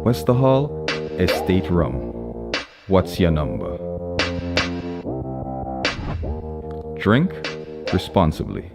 Westerhall Estate Rum. What's your number? Drink responsibly.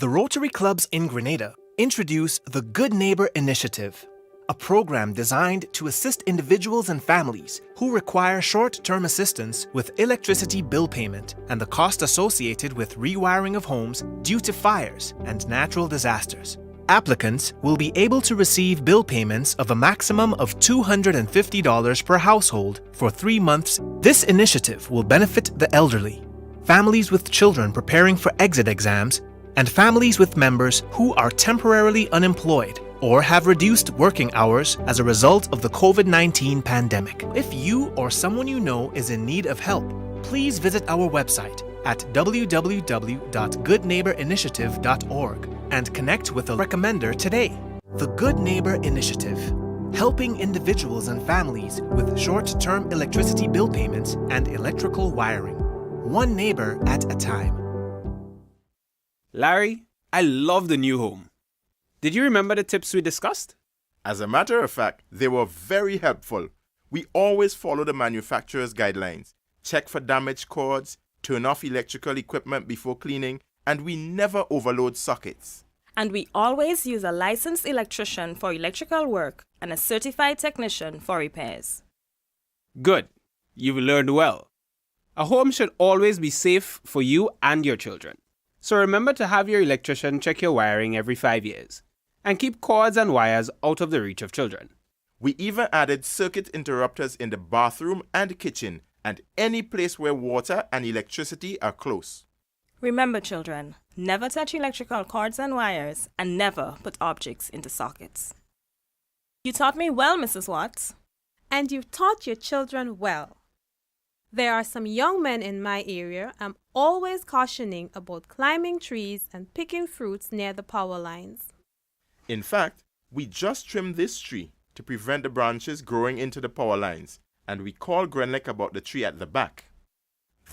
The Rotary Clubs in Grenada introduce the Good Neighbor Initiative, a program designed to assist individuals and families who require short-term assistance with electricity bill payment and the cost associated with rewiring of homes due to fires and natural disasters. Applicants will be able to receive bill payments of a maximum of $250 per household for 3 months. This initiative will benefit the elderly, families with children preparing for exit exams, and families with members who are temporarily unemployed or have reduced working hours as a result of the COVID-19 pandemic. If you or someone you know is in need of help, please visit our website at www.goodneighborinitiative.org and connect with a recommender today. The Good Neighbor Initiative, helping individuals and families with short-term electricity bill payments and electrical wiring, one neighbor at a time. Larry, I love the new home. Did you remember the tips we discussed? As a matter of fact, they were very helpful. We always follow the manufacturer's guidelines, check for damaged cords, turn off electrical equipment before cleaning, and we never overload sockets. And we always use a licensed electrician for electrical work and a certified technician for repairs. Good. You've learned well. A home should always be safe for you and your children. So remember to have your electrician check your wiring every 5 years and keep cords and wires out of the reach of children. We even added circuit interrupters in the bathroom and kitchen and any place where water and electricity are close. Remember, children, never touch electrical cords and wires and never put objects into sockets. You taught me well, Mrs. Watts. And you've taught your children well. There are some young men in my area I'm always cautioning about climbing trees and picking fruits near the power lines. In fact, we just trimmed this tree to prevent the branches growing into the power lines, and we called Grenlec about the tree at the back.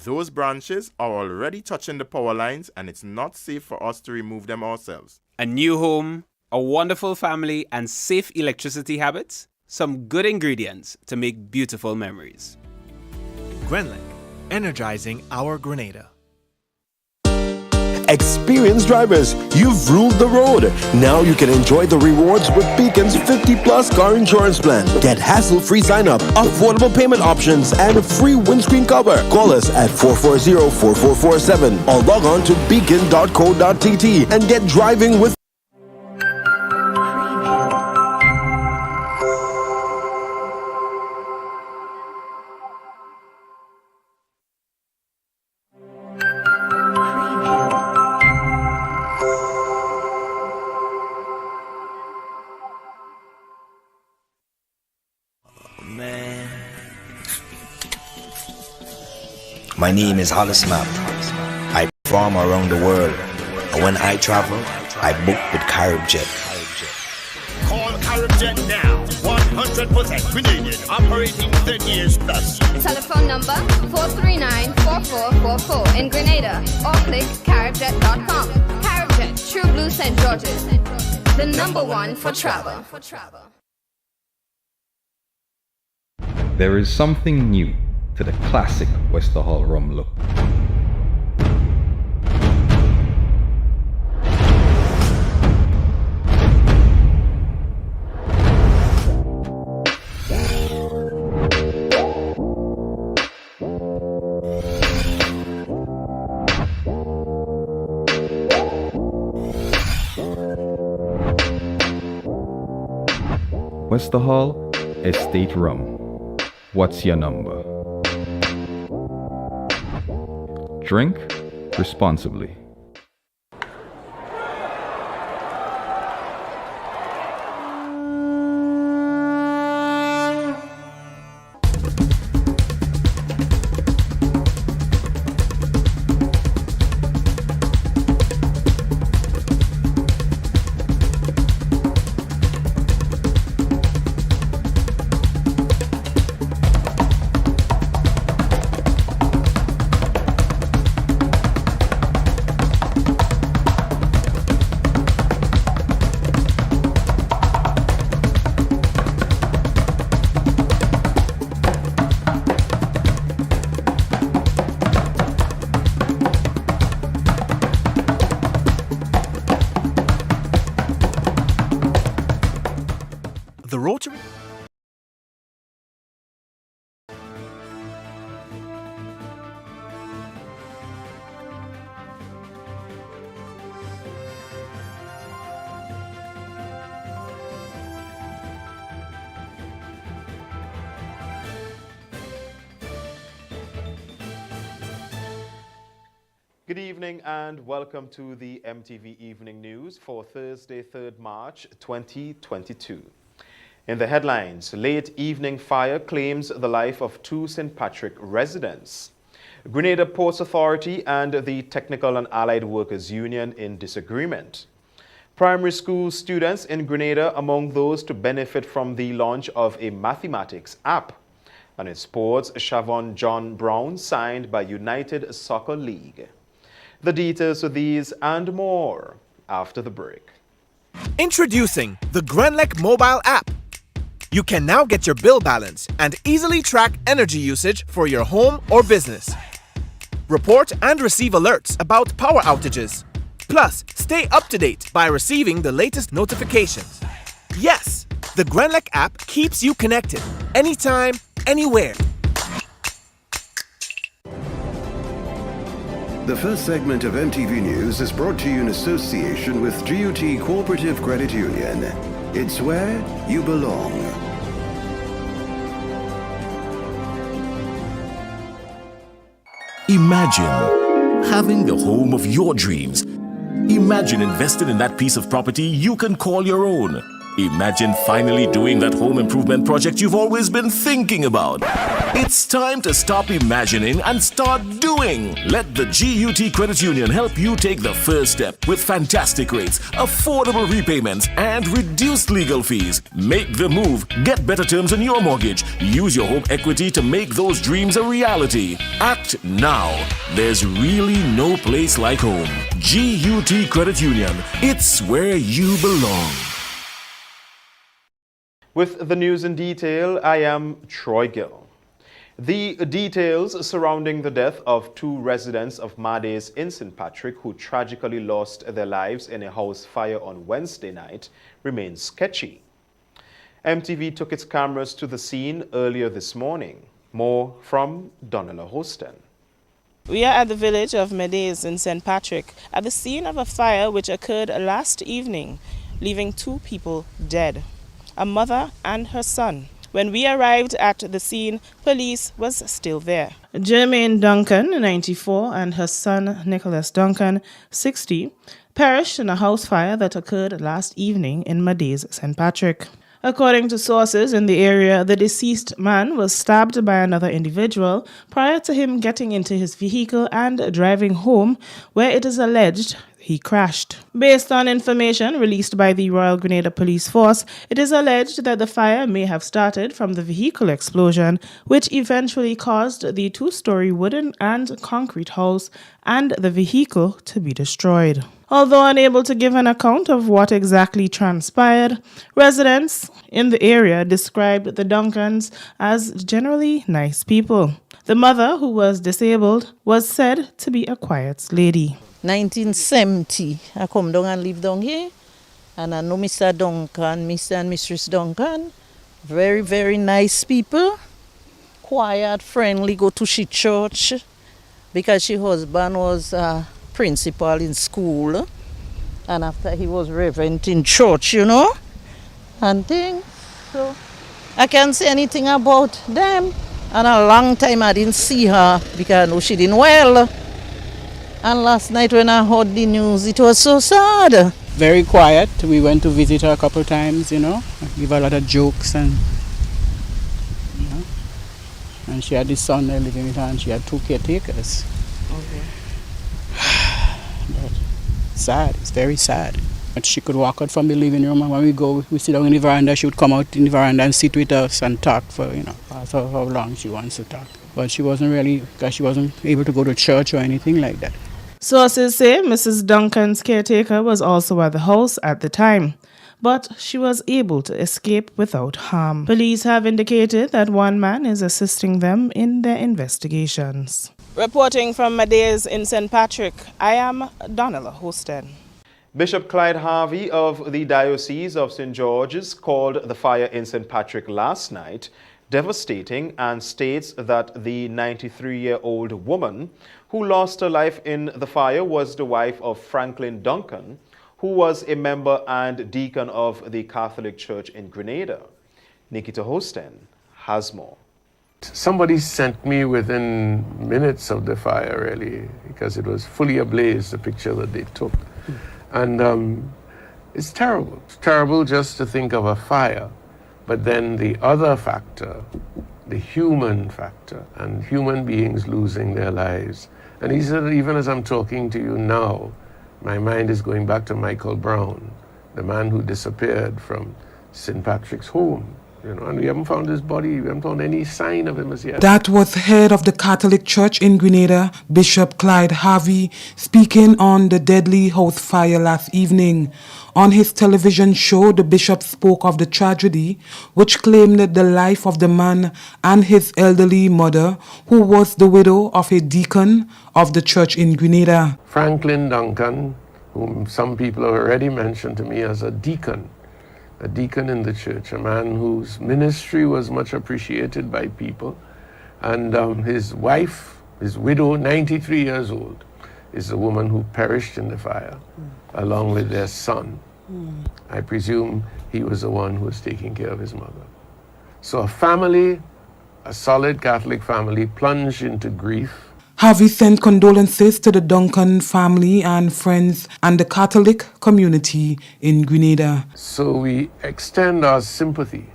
Those branches are already touching the power lines and it's not safe for us to remove them ourselves. A new home, a wonderful family, and safe electricity habits, some good ingredients to make beautiful memories. Grenlec, energizing our Grenada. Experienced drivers, you've ruled the road. Now you can enjoy the rewards with Beacon's 50-plus car insurance plan. Get hassle-free sign-up, affordable payment options, and a free windscreen cover. Call us at 440-4447 or log on to beacon.co.tt and get driving with My name is Hollis Map. I perform around the world, and when I travel, I book with CaribJet. Call CaribJet now. 100% Grenadian, operating 10 years plus. Telephone number 439-4444 in Grenada or click caribjet.com. CaribJet, True Blue St. George's. The number one for travel. There is something new to the classic Westerhall rum look. Wester Hall Estate Rum. What's your number? Drink responsibly. The Rotary. Good evening and welcome to the MTV Evening News for Thursday, 3rd March 2022. In the headlines, late evening fire claims the life of 2 St. Patrick residents. Grenada Ports Authority and the Technical and Allied Workers Union in disagreement. Primary school students in Grenada among those to benefit from the launch of a mathematics app. And in sports, Shavon John Brown signed by United Soccer League. The details of these and more after the break. Introducing the Grenlec mobile app. You can now get your bill balance and easily track energy usage for your home or business. Report and receive alerts about power outages. Plus, stay up to date by receiving the latest notifications. Yes, the Grenlec app keeps you connected anytime, anywhere. The first segment of MTV News is brought to you in association with GUT Cooperative Credit Union. It's where you belong. Imagine having the home of your dreams. Imagine investing in that piece of property you can call your own. Imagine finally doing that home improvement project you've always been thinking about. It's time to stop imagining and start doing. Let the GUT Credit Union help you take the first step with fantastic rates, affordable repayments, and reduced legal fees. Make the move. Get better terms on your mortgage. Use your home equity to make those dreams a reality. Act now. There's really no place like home. GUT Credit Union. It's where you belong. With the news in detail, I am Troy Gill. The details surrounding the death of 2 residents of Mades in St. Patrick who tragically lost their lives in a house fire on Wednesday night remain sketchy. MTV took its cameras to the scene earlier this morning. More from Donella Hostin. We are at the village of Mades in St. Patrick at the scene of a fire which occurred last evening, leaving 2 people dead, a mother and her son. When we arrived at the scene, police was still there. Jermaine Duncan, 94, and her son Nicholas Duncan, 60, perished in a house fire that occurred last evening in Mades, St. Patrick. According to sources in the area, the deceased man was stabbed by another individual prior to him getting into his vehicle and driving home, where it is alleged he crashed. Based on information released by the Royal Grenada Police Force, it is alleged that the fire may have started from the vehicle explosion, which eventually caused the 2-story wooden and concrete house and the vehicle to be destroyed. Although unable to give an account of what exactly transpired, residents in the area described the Duncans as generally nice people. The mother, who was disabled, was said to be a quiet lady. 1970, I come down and live down here, and I know Mr. Duncan, Mr. and Mistress Duncan, very, very nice people, quiet, friendly, go to she church, because she husband was a principal in school, And after he was reverend in church, you know, and things. So I can't say anything about them. And a long time I didn't see her because I know she didn't well. And last night when I heard the news, it was so sad. Very quiet. We went to visit her a couple of times, you know, give her a lot of jokes and, you know. And she had this son there living with her and she had 2 caretakers. Okay. But sad, it's very sad. But she could walk out from the living room and when we go, we sit down in the veranda, she would come out in the veranda and sit with us and talk for, you know, for how long she wants to talk. But she wasn't really, because she wasn't able to go to church or anything like that. Sources say Mrs. Duncan's caretaker was also at the house at the time, but she was able to escape without harm. Police have indicated that one man is assisting them in their investigations. Reporting from Medeas in St. Patrick, I am Donella Hostin. Bishop Clyde Harvey of the Diocese of St. George's called the fire in St. Patrick last night devastating and states that the 93-year-old woman who lost her life in the fire was the wife of Franklin Duncan, who was a member and deacon of the Catholic Church in Grenada. Nikita Hosten has more. Somebody sent me within minutes of the fire, really, because it was fully ablaze, the picture that they took. And it's terrible. It's terrible just to think of a fire. But then the other factor, the human factor, and human beings losing their lives. And even as I'm talking to you now, my mind is going back to Michael Brown, the man who disappeared from St. Patrick's home. You know, and we haven't found his body, we haven't found any sign of him as yet. That was head of the Catholic Church in Grenada, Bishop Clyde Harvey, speaking on the deadly house fire last evening. On his television show, the bishop spoke of the tragedy, which claimed the life of the man and his elderly mother, who was the widow of a deacon of the church in Grenada. Franklin Duncan, whom some people have already mentioned to me as a deacon in the church, a man whose ministry was much appreciated by people. And his wife, his widow, 93 years old, is the woman who perished in the fire, along with their son. I presume he was the one who was taking care of his mother. So a family, a solid Catholic family, plunged into grief. Harvey sent condolences to the Duncan family and friends and the Catholic community in Grenada. So we extend our sympathy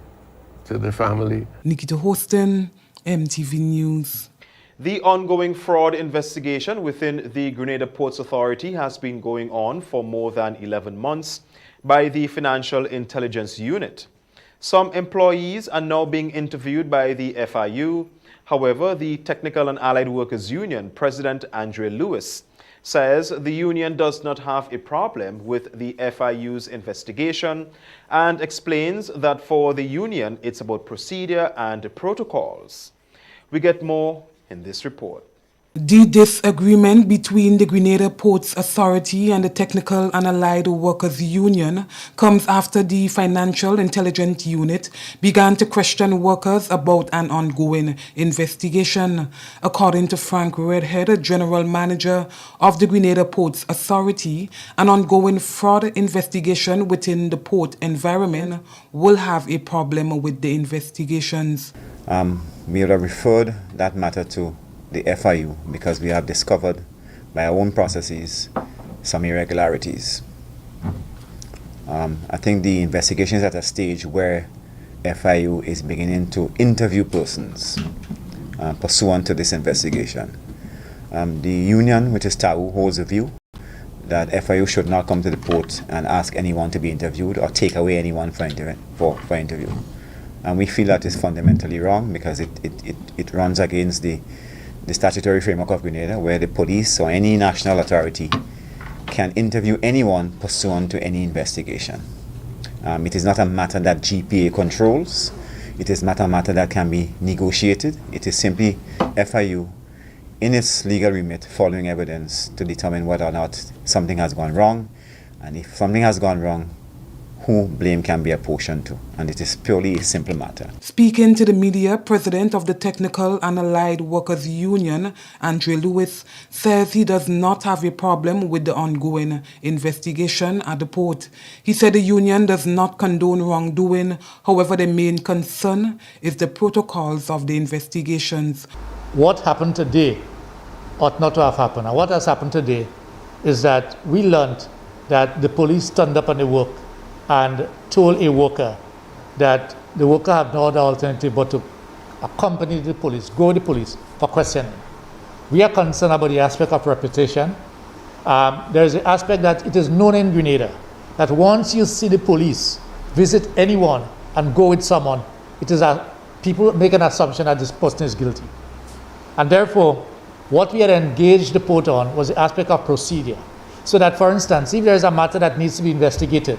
to the family. Nikita Hosten, MTV News. The ongoing fraud investigation within the Grenada Ports Authority has been going on for more than 11 months by the Financial Intelligence Unit. Some employees are now being interviewed by the FIU. However, the Technical and Allied Workers Union President Andre Lewis says the union does not have a problem with the FIU's investigation and explains that for the union it's about procedure and protocols. We get more in this report. The disagreement between the Grenada Ports Authority and the Technical and Allied Workers Union comes after the Financial Intelligence Unit began to question workers about an ongoing investigation. According to Frank Redhead, General Manager of the Grenada Ports Authority, an ongoing fraud investigation within the port environment will have a problem with the investigations. We have referred that matter to the FIU because we have discovered by our own processes some irregularities. I think the investigation is at a stage where FIU is beginning to interview persons pursuant to this investigation. The union, which is TAU, holds a view that FIU should not come to the port and ask anyone to be interviewed or take away anyone for interview. And we feel that is fundamentally wrong because it runs against the statutory framework of Grenada, where the police or any national authority can interview anyone pursuant to any investigation. It is not a matter that GPA controls. It is not a matter that can be negotiated. It is simply FIU, in its legal remit, following evidence to determine whether or not something has gone wrong. And if something has gone wrong, who blame can be apportioned to, and it is purely a simple matter. Speaking to the media, President of the Technical and Allied Workers Union, Andre Lewis, says he does not have a problem with the ongoing investigation at the port. He said the union does not condone wrongdoing. However, the main concern is the protocols of the investigations. What happened today ought not to have happened. And what has happened today is that we learned that the police turned up on the work and told a worker that the worker had no other alternative but to accompany the police, go with the police for questioning. We are concerned about the aspect of reputation. There is the aspect that it is known in Grenada that once you see the police visit anyone and go with someone, it is people make an assumption that this person is guilty. And therefore, what we had engaged the port on was the aspect of procedure. So that, for instance, if there is a matter that needs to be investigated,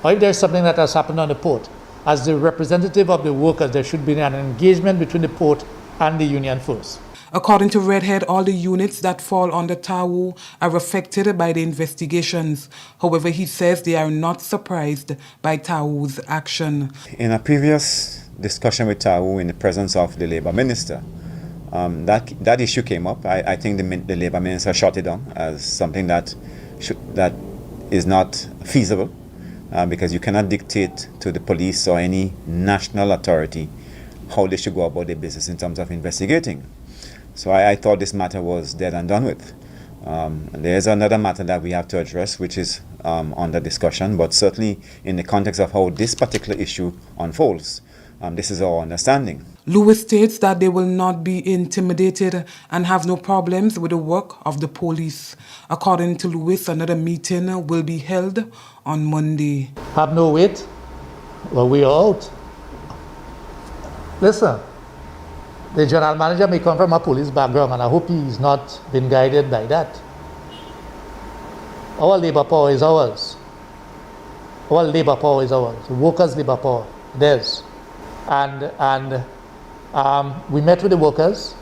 or if there's something that has happened on the port, as the representative of the workers, there should be an engagement between the port and the union first. According to Redhead, all the units that fall under TAWU are affected by the investigations. However, he says they are not surprised by TAWU's action. In a previous discussion with TAWU in the presence of the Labour Minister, that issue came up. I think the Labour Minister shot it down as something that is not feasible. Because you cannot dictate to the police or any national authority how they should go about their business in terms of investigating. So I thought this matter was dead and done with. There's another matter that we have to address, which is under discussion, but certainly in the context of how this particular issue unfolds, this is our understanding. Lewis states that they will not be intimidated and have no problems with the work of the police. According to Lewis, another meeting will be held on Monday. Have no weight? Well, we are out. Listen, the general manager may come from a police background, and I hope he's not been guided by that. Our labor power is ours. Our labor power is ours. The workers' labor power, theirs. And we met with the workers,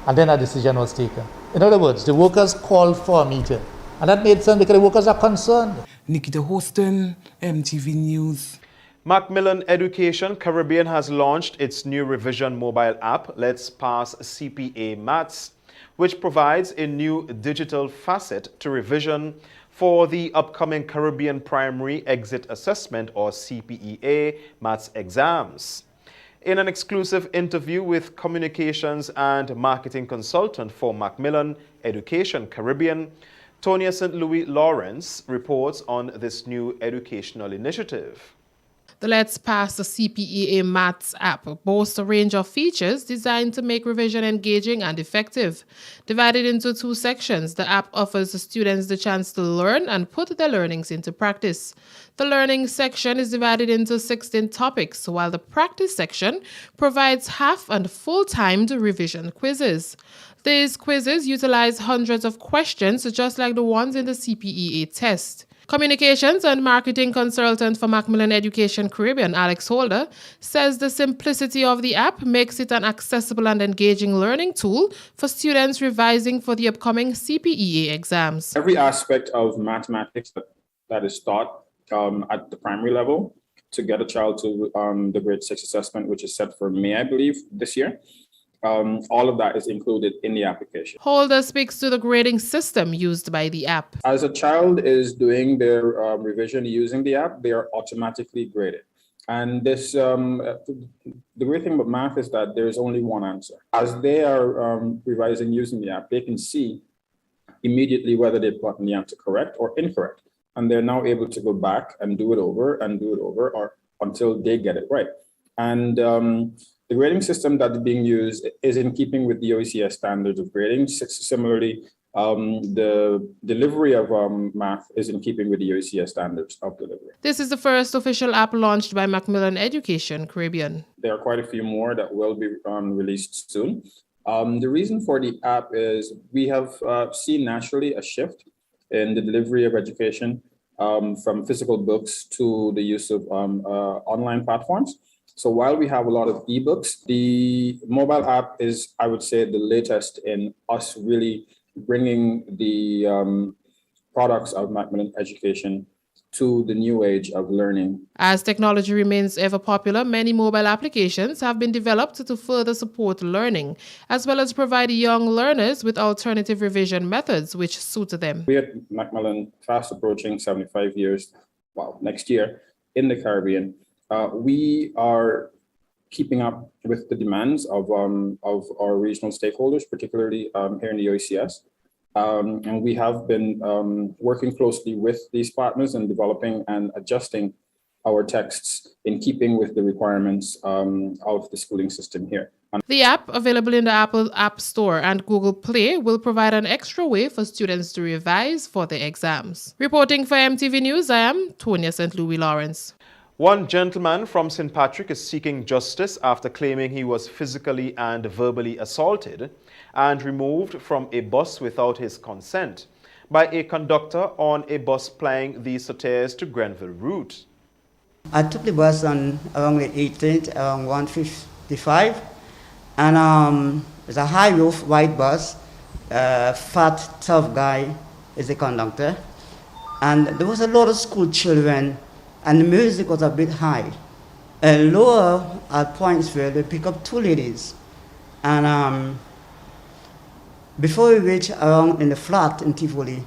and then a decision was taken. In other words, the workers called for a meeting, and that made sense because the workers are concerned. Nikita Hostin, MTV News. Macmillan Education Caribbean has launched its new revision mobile app, Let's Pass CPA Maths, which provides a new digital facet to revision for the upcoming Caribbean Primary Exit Assessment or CPEA Maths exams. In an exclusive interview with communications and marketing consultant for Macmillan Education Caribbean, Tonya St. Louis Lawrence reports on this new educational initiative. The Let's Pass the CPEA Maths app boasts a range of features designed to make revision engaging and effective. Divided into two sections, the app offers the students the chance to learn and put their learnings into practice. The learning section is divided into 16 topics, while the practice section provides half and full-timed revision quizzes. These quizzes utilize hundreds of questions, just like the ones in the CPEA test. Communications and marketing consultant for Macmillan Education Caribbean, Alex Holder, says the simplicity of the app makes it an accessible and engaging learning tool for students revising for the upcoming CPEA exams. Every aspect of mathematics that is taught at the primary level to get a child to the grade 6 assessment, which is set for May, I believe, this year. All of that is included in the application. Holder speaks to the grading system used by the app. As a child is doing their revision using the app, they are automatically graded. And this, the great thing about math is that there is only one answer. As they are revising using the app, they can see immediately whether they've gotten the answer correct or incorrect. And they're now able to go back and do it over or until they get it right. And the grading system that's being used is in keeping with the OECS standards of grading. Similarly, the delivery of math is in keeping with the OECS standards of delivery. This is the first official app launched by Macmillan Education Caribbean. There are quite a few more that will be released soon. The reason for the app is we have seen naturally a shift in the delivery of education from physical books to the use of online platforms. So while we have a lot of ebooks, the mobile app is, I would say, the latest in us really bringing the products of Macmillan Education to the new age of learning. As technology remains ever popular, many mobile applications have been developed to further support learning, as well as provide young learners with alternative revision methods which suit them. We at Macmillan, fast approaching 75 years, well, next year, in the Caribbean, we are keeping up with the demands of our regional stakeholders, particularly here in the OECS. And we have been working closely with these partners and developing and adjusting our texts in keeping with the requirements of the schooling system here. The app, available in the Apple App Store and Google Play, will provide an extra way for students to revise for their exams. Reporting for MTV News, I am Tonya St. Louis Lawrence. One gentleman from St. Patrick is seeking justice after claiming he was physically and verbally assaulted and removed from a bus without his consent by a conductor on a bus plying the Sauterres to Grenville route. I took the bus on around the 18th, around 1:55, and it's a high roof white bus. Fat, tough guy is the conductor, and there was a lot of school children, and the music was a bit high. And lower at Pointsville, they pick up two ladies, and before we reach around in the flat in Tivoli,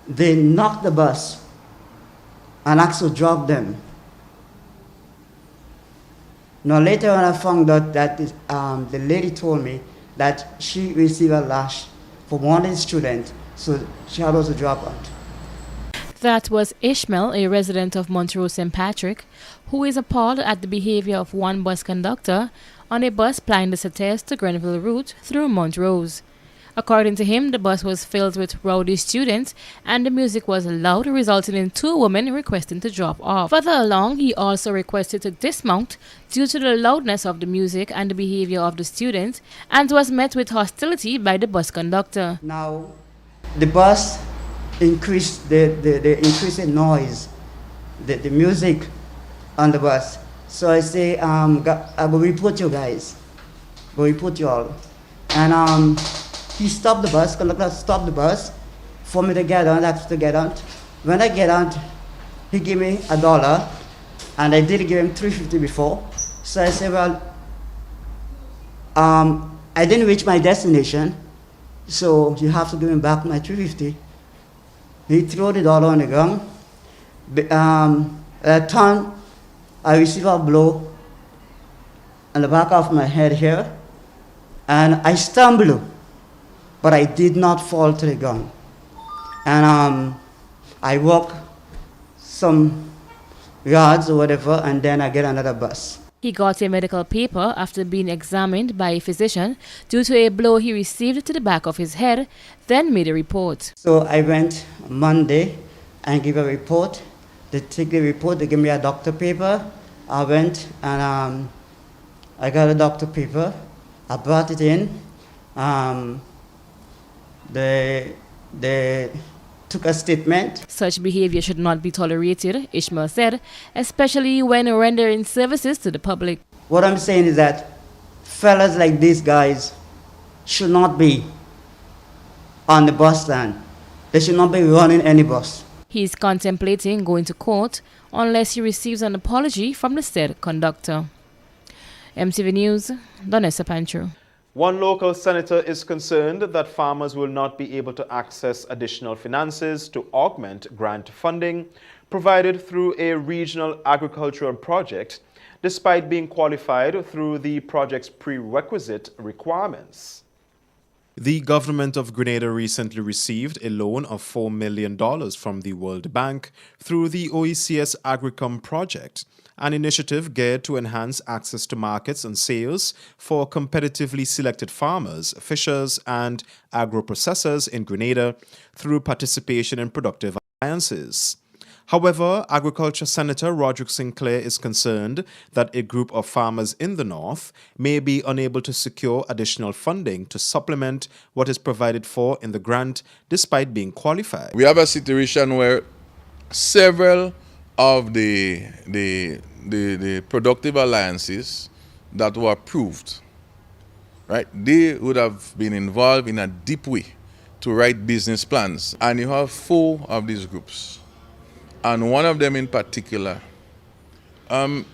they knocked the bus and actually dropped them. Now later on I found out that the lady told me that she received a lash from one of the students, so she had also dropped out. That was Ishmael, a resident of Montrose St. Patrick, who is appalled at the behavior of one bus conductor on a bus plying the Sauterres to Grenville route through Montrose. According to him, the bus was filled with rowdy students and the music was loud, resulting in two women requesting to drop off. Further along, he also requested to dismount due to the loudness of the music and the behavior of the students, and was met with hostility by the bus conductor. Now, the bus increased the increase in noise, the music on the bus. So I say, I will report you guys, will report you all. And he stopped the bus, conductor stopped the bus for me to get on, asked to get on. When I get on, he gave me $1, and I did give him $3.50 before. So I said, well, I didn't reach my destination, so you have to give me back my $3.50. He threw the dollar on the ground. At a time, I received a blow on the back of my head here, and I stumbled, but I did not fall to the ground. And I walk some yards or whatever, and then I get another bus. He got a medical paper after being examined by a physician due to a blow he received to the back of his head, then made a report. So I went Monday and gave a report. They take the report, they give me a doctor paper. I went and I got a doctor paper. I brought it in. They took a statement. Such behavior should not be tolerated, Ishmael said, especially when rendering services to the public. What I'm saying is that fellas like these guys should not be on the bus stand. They should not be running any bus. He is contemplating going to court unless he receives an apology from the said conductor. MTV News, Donessa Pancho. One local senator is concerned that farmers will not be able to access additional finances to augment grant funding provided through a regional agricultural project, despite being qualified through the project's prerequisite requirements. The government of Grenada recently received a loan of $4 million from the World Bank through the OECS Agricom project, an initiative geared to enhance access to markets and sales for competitively selected farmers, fishers, and agro-processors in Grenada through participation in productive alliances. However, Agriculture Senator Roderick Sinclair is concerned that a group of farmers in the north may be unable to secure additional funding to supplement what is provided for in the grant despite being qualified. We have a situation where several of the productive alliances that were approved, right, they would have been involved in a deep way to write business plans. And you have 4 of these groups. and one of them in particular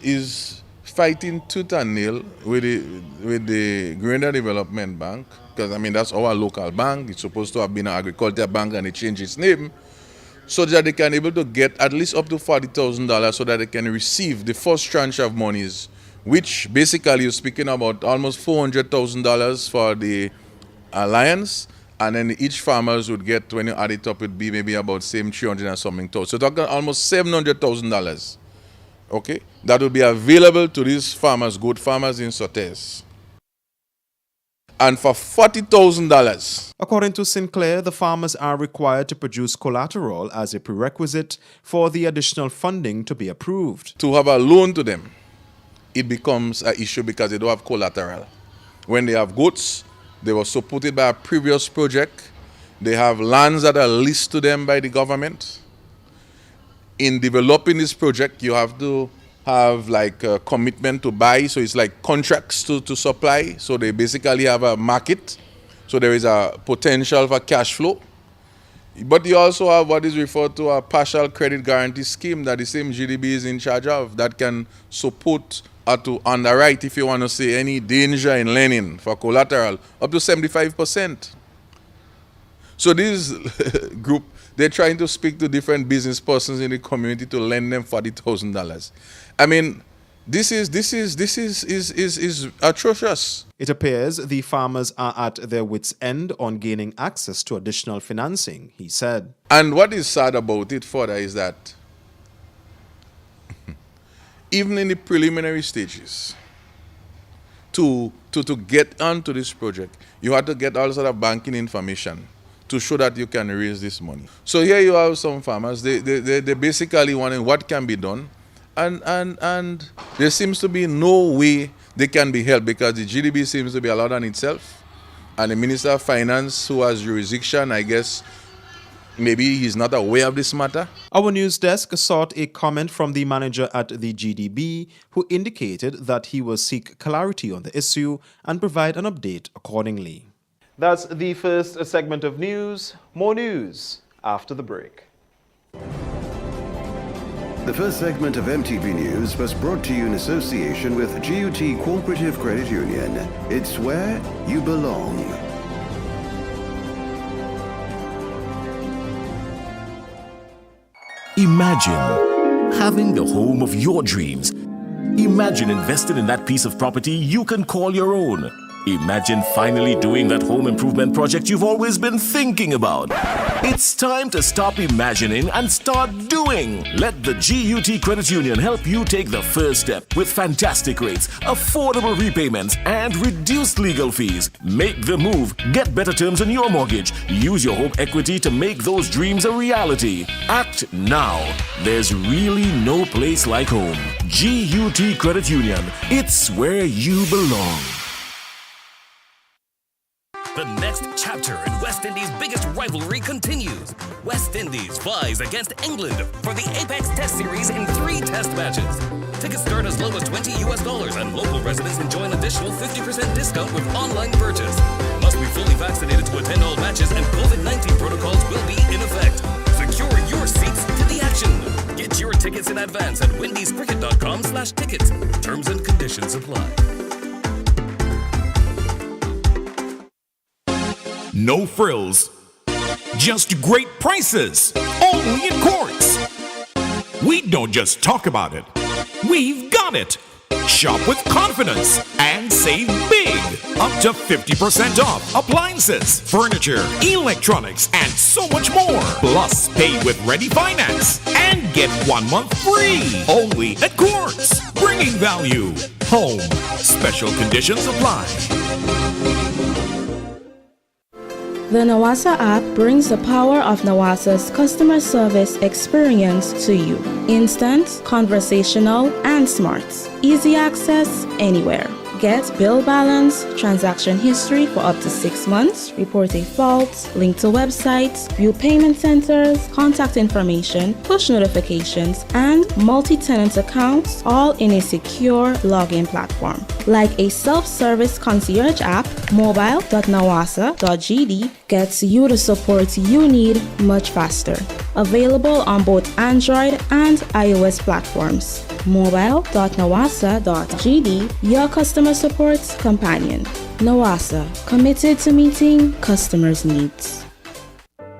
is fighting tooth and nail with the Grenada Development Bank, because I mean that's our local bank. It's supposed to have been an agriculture bank and it changed its name, so that they can able to get at least up to $40,000 so that they can receive the first tranche of monies, which basically you're speaking about almost $400,000 for the alliance, and then each farmers would get, when you add it up, it'd be maybe about same 300 and something thousand. So talking almost $700,000. Okay, that will be available to these farmers, goat farmers in Sotes. And for $40,000. According to Sinclair, the farmers are required to produce collateral as a prerequisite for the additional funding to be approved. To have a loan to them, it becomes an issue because they don't have collateral. When they have goats, they were supported by a previous project. They have lands that are leased to them by the government. In developing this project, you have to have like a commitment to buy, so it's like contracts to supply. So they basically have a market, so there is a potential for cash flow. But you also have what is referred to a partial credit guarantee scheme that the same GDB is in charge of, that can support or to underwrite, if you want to say, any danger in lending for collateral, up to 75%. So this group, they're trying to speak to different business persons in the community to lend them $40,000. I mean, this is atrocious. It appears the farmers are at their wits' end on gaining access to additional financing, he said. And what is sad about it further is that even in the preliminary stages, to get onto this project, you have to get all sort of banking information to show that you can raise this money. So here you have some farmers, they basically wondering what can be done, and there seems to be no way they can be helped because the GDB seems to be allowed on itself, and the Minister of Finance, who has jurisdiction, I guess, maybe he's not aware of this matter. Our news desk sought a comment from the manager at the GDB, who indicated that he will seek clarity on the issue and provide an update accordingly. That's the first segment of news. More news after the break. The first segment of MTV News was brought to you in association with GUT Cooperative Credit Union. It's where you belong. Imagine having the home of your dreams. Imagine investing in that piece of property you can call your own. Imagine finally doing that home improvement project you've always been thinking about. It's time to stop imagining and start doing. Let the GUT Credit Union help you take the first step with fantastic rates, affordable repayments, and reduced legal fees. Make the move. Get better terms on your mortgage. Use your home equity to make those dreams a reality. Act now. There's really no place like home. GUT Credit Union. It's where you belong. The next chapter in West Indies' biggest rivalry continues. West Indies flies against England for the Apex Test Series in 3 test matches. Tickets start as low as $20 and local residents enjoy an additional 50% discount with online purchase. Must be fully vaccinated to attend all matches, and COVID-19 protocols will be in effect. Secure your seats to the action. Get your tickets in advance at windiescricket.com/tickets. Terms and conditions apply. No frills, just great prices, only at Courts. We don't just talk about it, we've got it. Shop with confidence and save big. Up to 50% off appliances, furniture, electronics, and so much more. Plus, pay with ready finance and get 1 month free. Only at Courts. Bringing value home. Special conditions apply. The Nawasa app brings the power of Nawasa's customer service experience to you. Instant, conversational, and smart. Easy access anywhere. Get bill balance, transaction history for up to 6 months, report a fault, link to websites, view payment centers, contact information, push notifications, and multi-tenant accounts, all in a secure login platform. Like a self-service concierge app, mobile.nawasa.gd gets you the support you need much faster. Available on both Android and iOS platforms. Mobile.nawasa.gd, your customer support companion. Nawasa, committed to meeting customers' needs.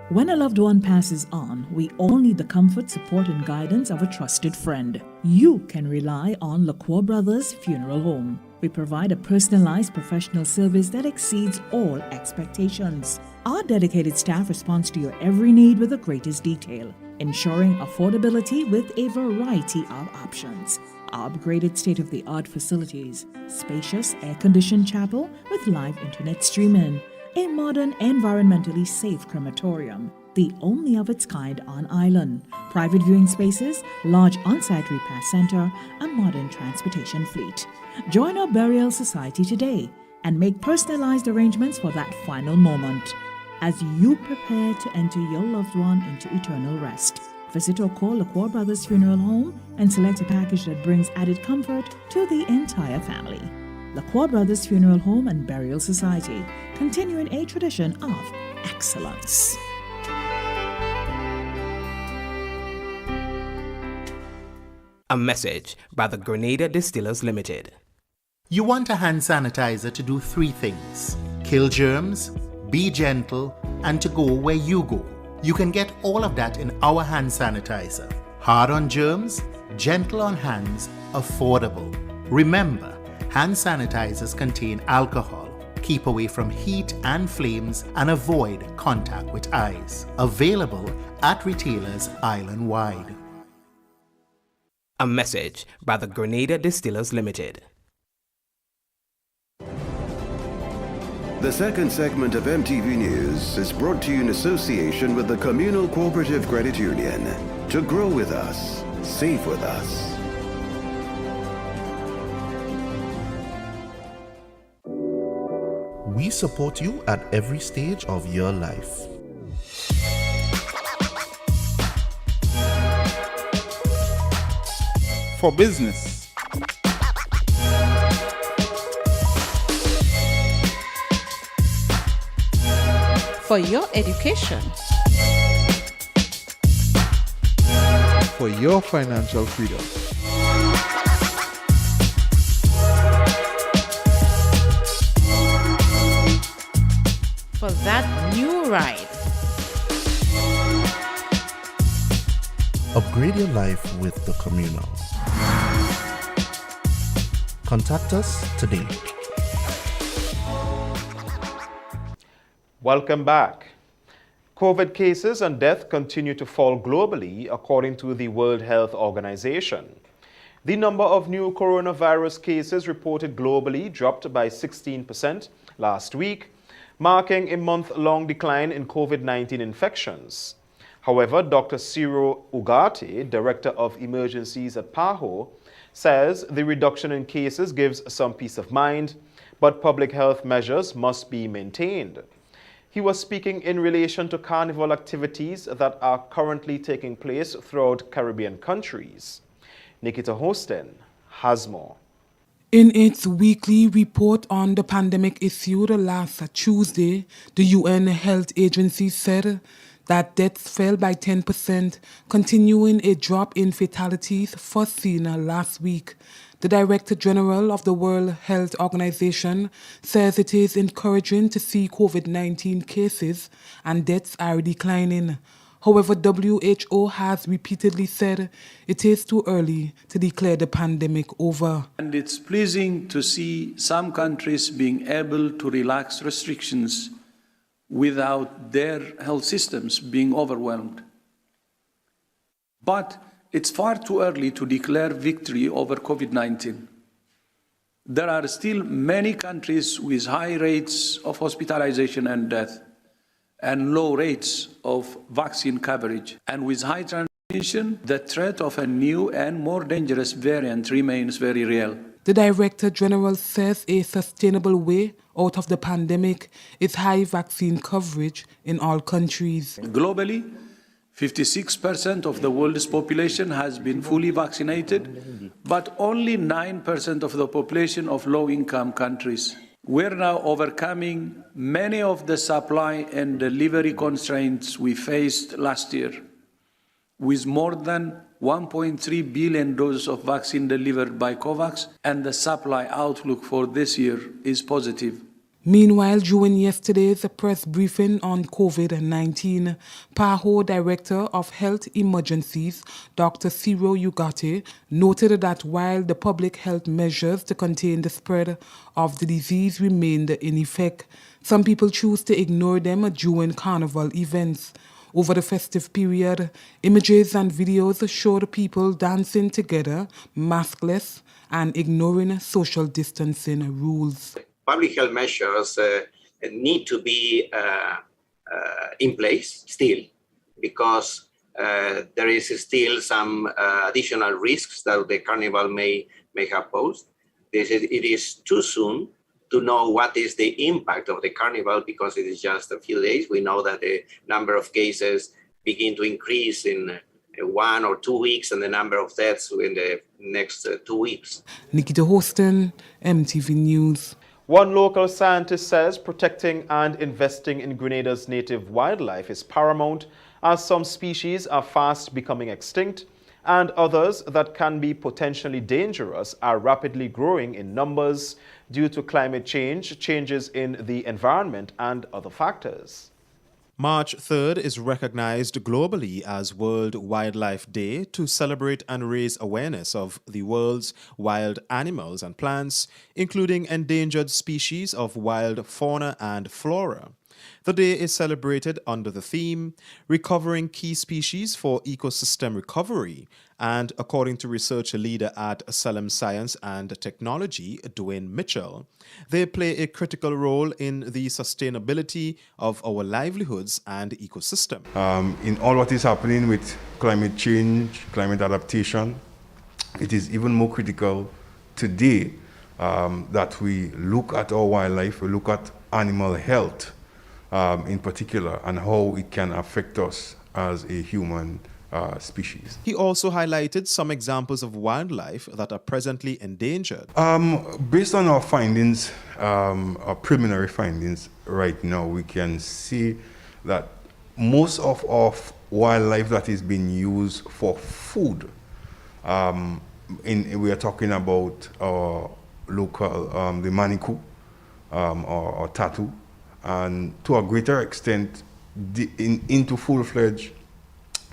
When a loved one passes on, we all need the comfort, support, and guidance of a trusted friend. You can rely on LaCroix Brothers Funeral Home. We provide a personalized professional service that exceeds all expectations. Our dedicated staff responds to your every need with the greatest detail, ensuring affordability with a variety of options. Our upgraded state-of-the-art facilities, spacious air-conditioned chapel with live internet streaming, a modern, environmentally safe crematorium, the only of its kind on island, private viewing spaces, large on-site repast center, a modern transportation fleet. Join our burial society today and make personalized arrangements for that final moment as you prepare to enter your loved one into eternal rest. Visit or call LaCroix Brothers Funeral Home and select a package that brings added comfort to the entire family. LaCroix Brothers Funeral Home and Burial Society, continuing a tradition of excellence. A message by the Grenada Distillers Limited. You want a hand sanitizer to do 3 things: kill germs, be gentle, and to go where you go. You can get all of that in our hand sanitizer. Hard on germs, gentle on hands, affordable. Remember, hand sanitizers contain alcohol. Keep away from heat and flames and avoid contact with eyes. Available at retailers island-wide. A message by the Grenada Distillers Limited. The second segment of MTV News is brought to you in association with the Communal Cooperative Credit Union. To grow with us, save with us. We support you at every stage of your life. For business, For your education, for your financial freedom, for that new ride. Upgrade your life with the Communal. Contact us today. Welcome back. COVID cases and death continue to fall globally, according to the World Health Organization. The number of new coronavirus cases reported globally dropped by 16% last week, marking a month-long decline in COVID-19 infections. However, Dr. Ciro Ugarte, Director of Emergencies at PAHO, says the reduction in cases gives some peace of mind, but public health measures must be maintained. He was speaking in relation to carnival activities that are currently taking place throughout Caribbean countries. Nikita Hosten has more. In its weekly report on the pandemic issued last Tuesday, the UN Health Agency said that deaths fell by 10%, continuing a drop in fatalities first seen last week. The Director General of the World Health Organization says it is encouraging to see COVID-19 cases and deaths are declining. However, WHO has repeatedly said it is too early to declare the pandemic over. And it's pleasing to see some countries being able to relax restrictions without their health systems being overwhelmed. But it's far too early to declare victory over COVID-19. There are still many countries with high rates of hospitalization and death, and low rates of vaccine coverage. And with high transmission, the threat of a new and more dangerous variant remains very real. The Director General says a sustainable way out of the pandemic is high vaccine coverage in all countries. Globally, 56% of the world's population has been fully vaccinated, but only 9% of the population of low-income countries. We're now overcoming many of the supply and delivery constraints we faced last year, with more than 1.3 billion doses of vaccine delivered by COVAX, and the supply outlook for this year is positive. Meanwhile, during yesterday's press briefing on COVID-19, PAHO Director of Health Emergencies, Dr. Ciro Ugarte, noted that while the public health measures to contain the spread of the disease remained in effect, some people choose to ignore them during carnival events. Over the festive period, images and videos showed people dancing together, maskless, and ignoring social distancing rules. Public health measures need to be in place still, because there is still some additional risks that the carnival may have posed. It is too soon to know what is the impact of the carnival, because it is just a few days. We know that the number of cases begin to increase in 1 or 2 weeks, and the number of deaths in the next 2 weeks. Nikita Houston, MTV News. One local scientist says protecting and investing in Grenada's native wildlife is paramount, as some species are fast becoming extinct and others that can be potentially dangerous are rapidly growing in numbers due to climate change, changes in the environment, and other factors. March 3rd is recognized globally as World Wildlife Day to celebrate and raise awareness of the world's wild animals and plants, including endangered species of wild fauna and flora. The day is celebrated under the theme, Recovering Key Species for Ecosystem Recovery, and according to research leader at Salem Science and Technology, Dwayne Mitchell, they play a critical role in the sustainability of our livelihoods and ecosystem. In all what is happening with climate change, climate adaptation, it is even more critical today that we look at our wildlife, we look at animal health in particular, and how it can affect us as a human species. He also highlighted some examples of wildlife that are presently endangered. Based on our findings, our preliminary findings right now, we can see that most of wildlife that is being used for food, we are talking about our local, the manikou or tattoo, and to a greater extent into full-fledged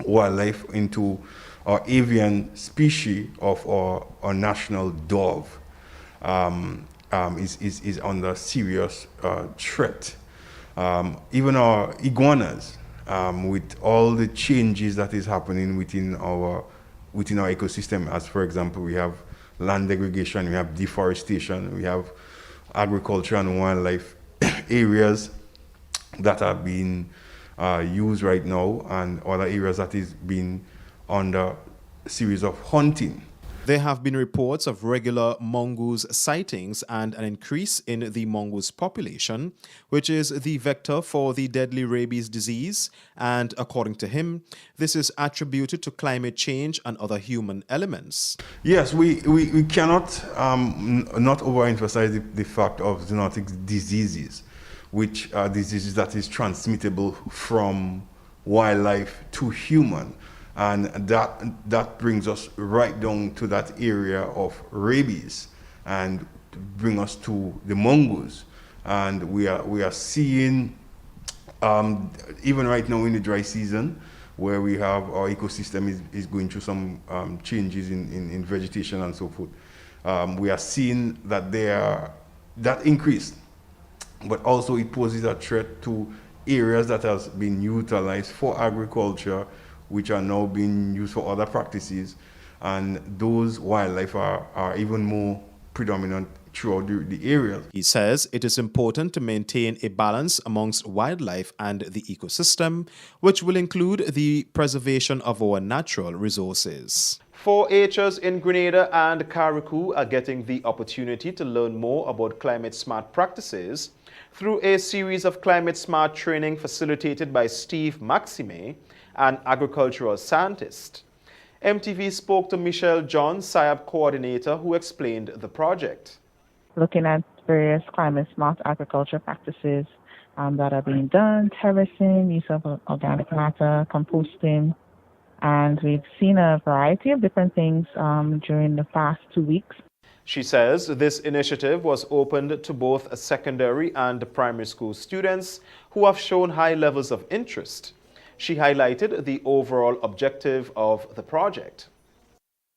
wildlife, into our avian species of our national dove is under serious threat. Even our iguanas, with all the changes that is happening within our ecosystem, as for example, we have land degradation, we have deforestation, we have agriculture and wildlife areas that are being used right now, and other areas that is being under a series of hunting. There have been reports of regular mongoose sightings and an increase in the mongoose population, which is the vector for the deadly rabies disease, and according to him, this is attributed to climate change and other human elements. Yes, we cannot not overemphasize the fact of zoonotic diseases, which are diseases that is transmittable from wildlife to human. And that brings us right down to that area of rabies and bring us to the mongoose. And we are seeing, even right now in the dry season, where we have our ecosystem is going through some changes in vegetation and so forth, we are seeing that that increased. But also it poses a threat to areas that has been utilized for agriculture, which are now being used for other practices, and those wildlife are even more predominant throughout the area. He says it is important to maintain a balance amongst wildlife and the ecosystem, which will include the preservation of our natural resources. 4-Hers in Grenada and Carriacou are getting the opportunity to learn more about climate-smart practices through a series of climate-smart training facilitated by Steve Maxime, an agricultural scientist. MTV spoke to Michelle John, SIAP coordinator, who explained the project. Looking at various climate-smart agriculture practices that are being done, terracing, use of organic matter, composting, and we've seen a variety of different things during the past 2 weeks. She says this initiative was opened to both secondary and primary school students who have shown high levels of interest. She highlighted the overall objective of the project.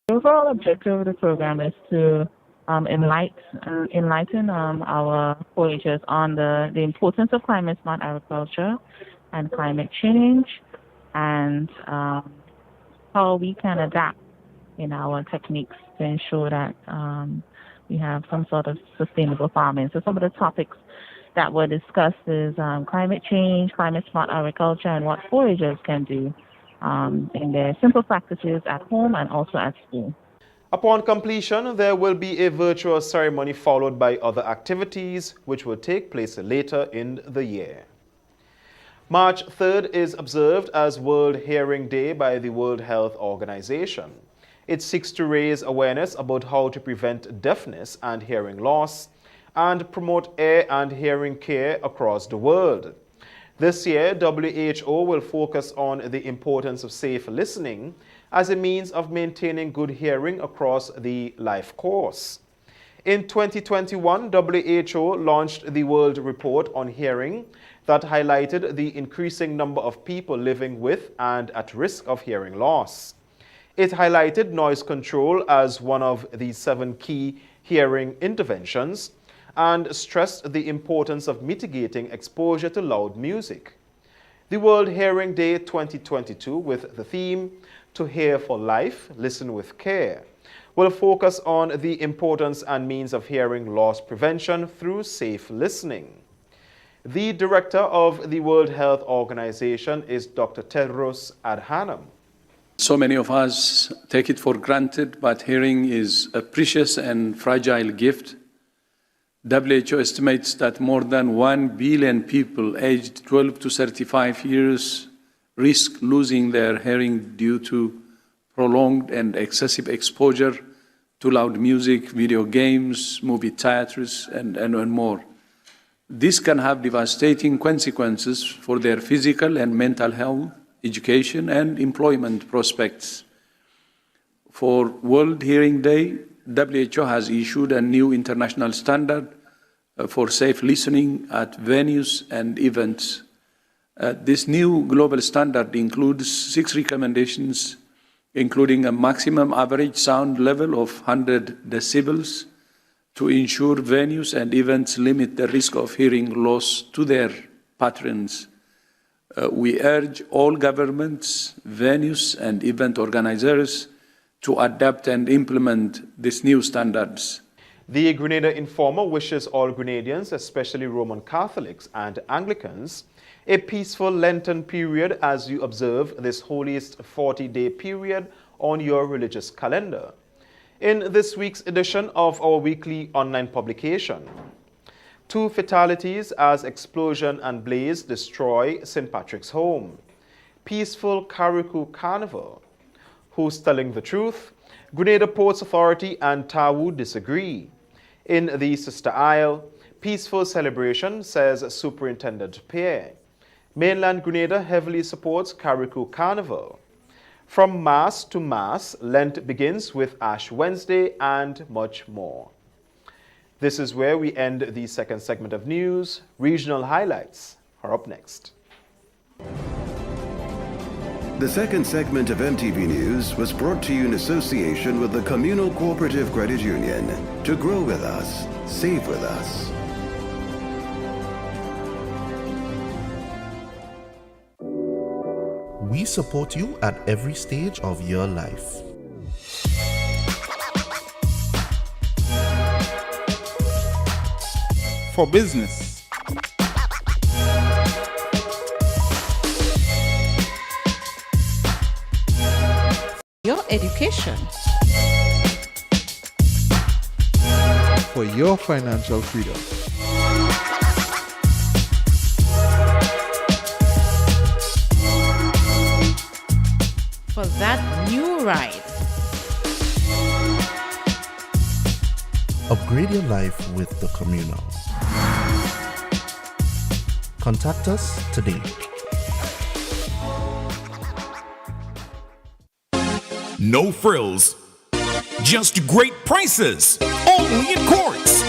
The overall objective of the program is to enlighten our 4-Hers on the importance of climate-smart agriculture and climate change, and how we can adapt in our techniques to ensure that we have some sort of sustainable farming. So some of the topics that were discussed is climate change, climate-smart agriculture, and what 4-Hers can do in their simple practices at home and also at school. Upon completion, there will be a virtual ceremony followed by other activities which will take place later in the year. March 3rd is observed as World Hearing Day by the World Health Organization. It seeks to raise awareness about how to prevent deafness and hearing loss and promote ear and hearing care across the world. This year, WHO will focus on the importance of safe listening as a means of maintaining good hearing across the life course. In 2021, WHO launched the World Report on Hearing that highlighted the increasing number of people living with and at risk of hearing loss. It highlighted noise control as one of the 7 key hearing interventions and stressed the importance of mitigating exposure to loud music. The World Hearing Day 2022, with the theme "To Hear for Life, Listen with Care," will focus on the importance and means of hearing loss prevention through safe listening. The director of the World Health Organization is Dr. Tedros Adhanom. So many of us take it for granted, but hearing is a precious and fragile gift. WHO estimates that more than 1 billion people aged 12 to 35 years risk losing their hearing due to prolonged and excessive exposure to loud music, video games, movie theaters, and more. This can have devastating consequences for their physical and mental health, education, and employment prospects. For World Hearing Day, WHO has issued a new international standard for safe listening at venues and events. This new global standard includes 6 recommendations, including a maximum average sound level of 100 decibels to ensure venues and events limit the risk of hearing loss to their patrons. We urge all governments, venues, and event organizers to adapt and implement these new standards. The Grenada Informer wishes all Grenadians, especially Roman Catholics and Anglicans, a peaceful Lenten period as you observe this holiest 40-day period on your religious calendar. In this week's edition of our weekly online publication, 2 fatalities as explosion and blaze destroy St. Patrick's home. Peaceful Carriacou Carnival. Who's telling the truth? Grenada Ports Authority and TAWU disagree. In the Sister Isle, peaceful celebration, says Superintendent Pierre. Mainland Grenada heavily supports Carriacou Carnival. From Mass to Mass, Lent begins with Ash Wednesday and much more. This is where we end the second segment of news. Regional highlights are up next. The second segment of MTV News was brought to you in association with the Communal Cooperative Credit Union. To grow with us, save with us. We support you at every stage of your life. For business. your education. For your financial freedom. For that new ride. Upgrade your life with the Communal. Contact us today. No frills, just great prices, only in Quartz.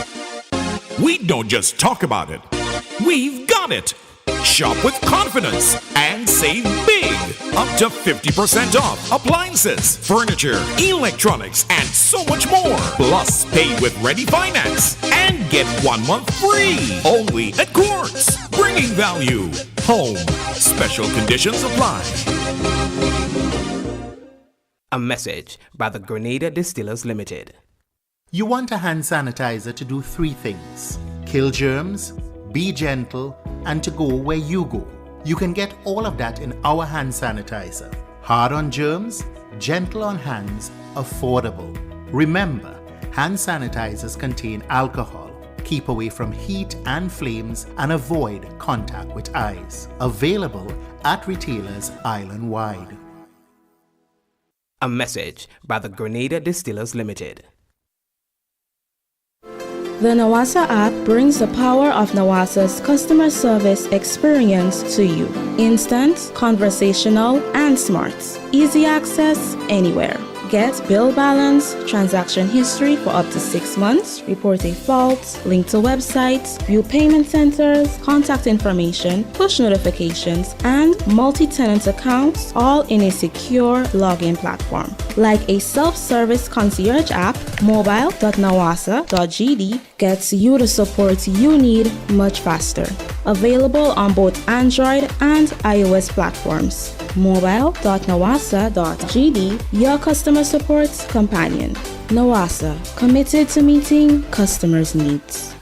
We don't just talk about it, we've got it. Shop with confidence and save big. Up to 50% off appliances, furniture, electronics, and so much more. Plus, pay with ready finance and get 1 month free. Only at Quartz. Bringing value home. Special conditions apply. A message by the Grenada Distillers Limited. You want a hand sanitizer to do 3 things: kill germs, be gentle, and to go where you go. You can get all of that in our hand sanitizer. Hard on germs, gentle on hands, affordable. Remember, hand sanitizers contain alcohol. Keep away from heat and flames and avoid contact with eyes. Available at retailers island-wide. A message by the Grenada Distillers Limited. The Nawasa app brings the power of Nawasa's customer service experience to you. Instant, conversational, and smart. Easy access anywhere. Get bill balance, transaction history for up to 6 months, report a fault, link to websites, view payment centers, contact information, push notifications, and multi-tenant accounts, all in a secure login platform. Like a self-service concierge app, mobile.nawasa.gd gets you the support you need much faster. Available on both Android and iOS platforms. Mobile.nawasa.gd, your customer support companion. Nawasa, committed to meeting customers' needs.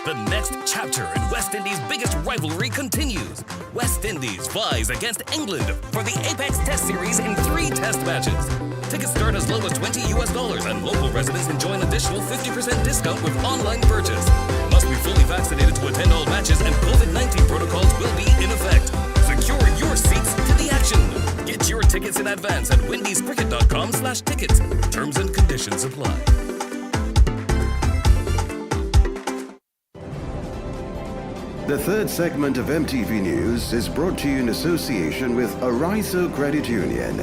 The next chapter in West Indies' biggest rivalry continues. West Indies vies against England for the Apex Test Series in 3 test matches. Tickets start as low as $20 and local residents enjoy an additional 50% discount with online purchase. Must be fully vaccinated to attend all matches and COVID-19 protocols will be in effect. Secure your seats to the action. Get your tickets in advance at windiescricket.com/tickets. Terms and conditions apply. The third segment of MTV News is brought to you in association with Arizo Credit Union.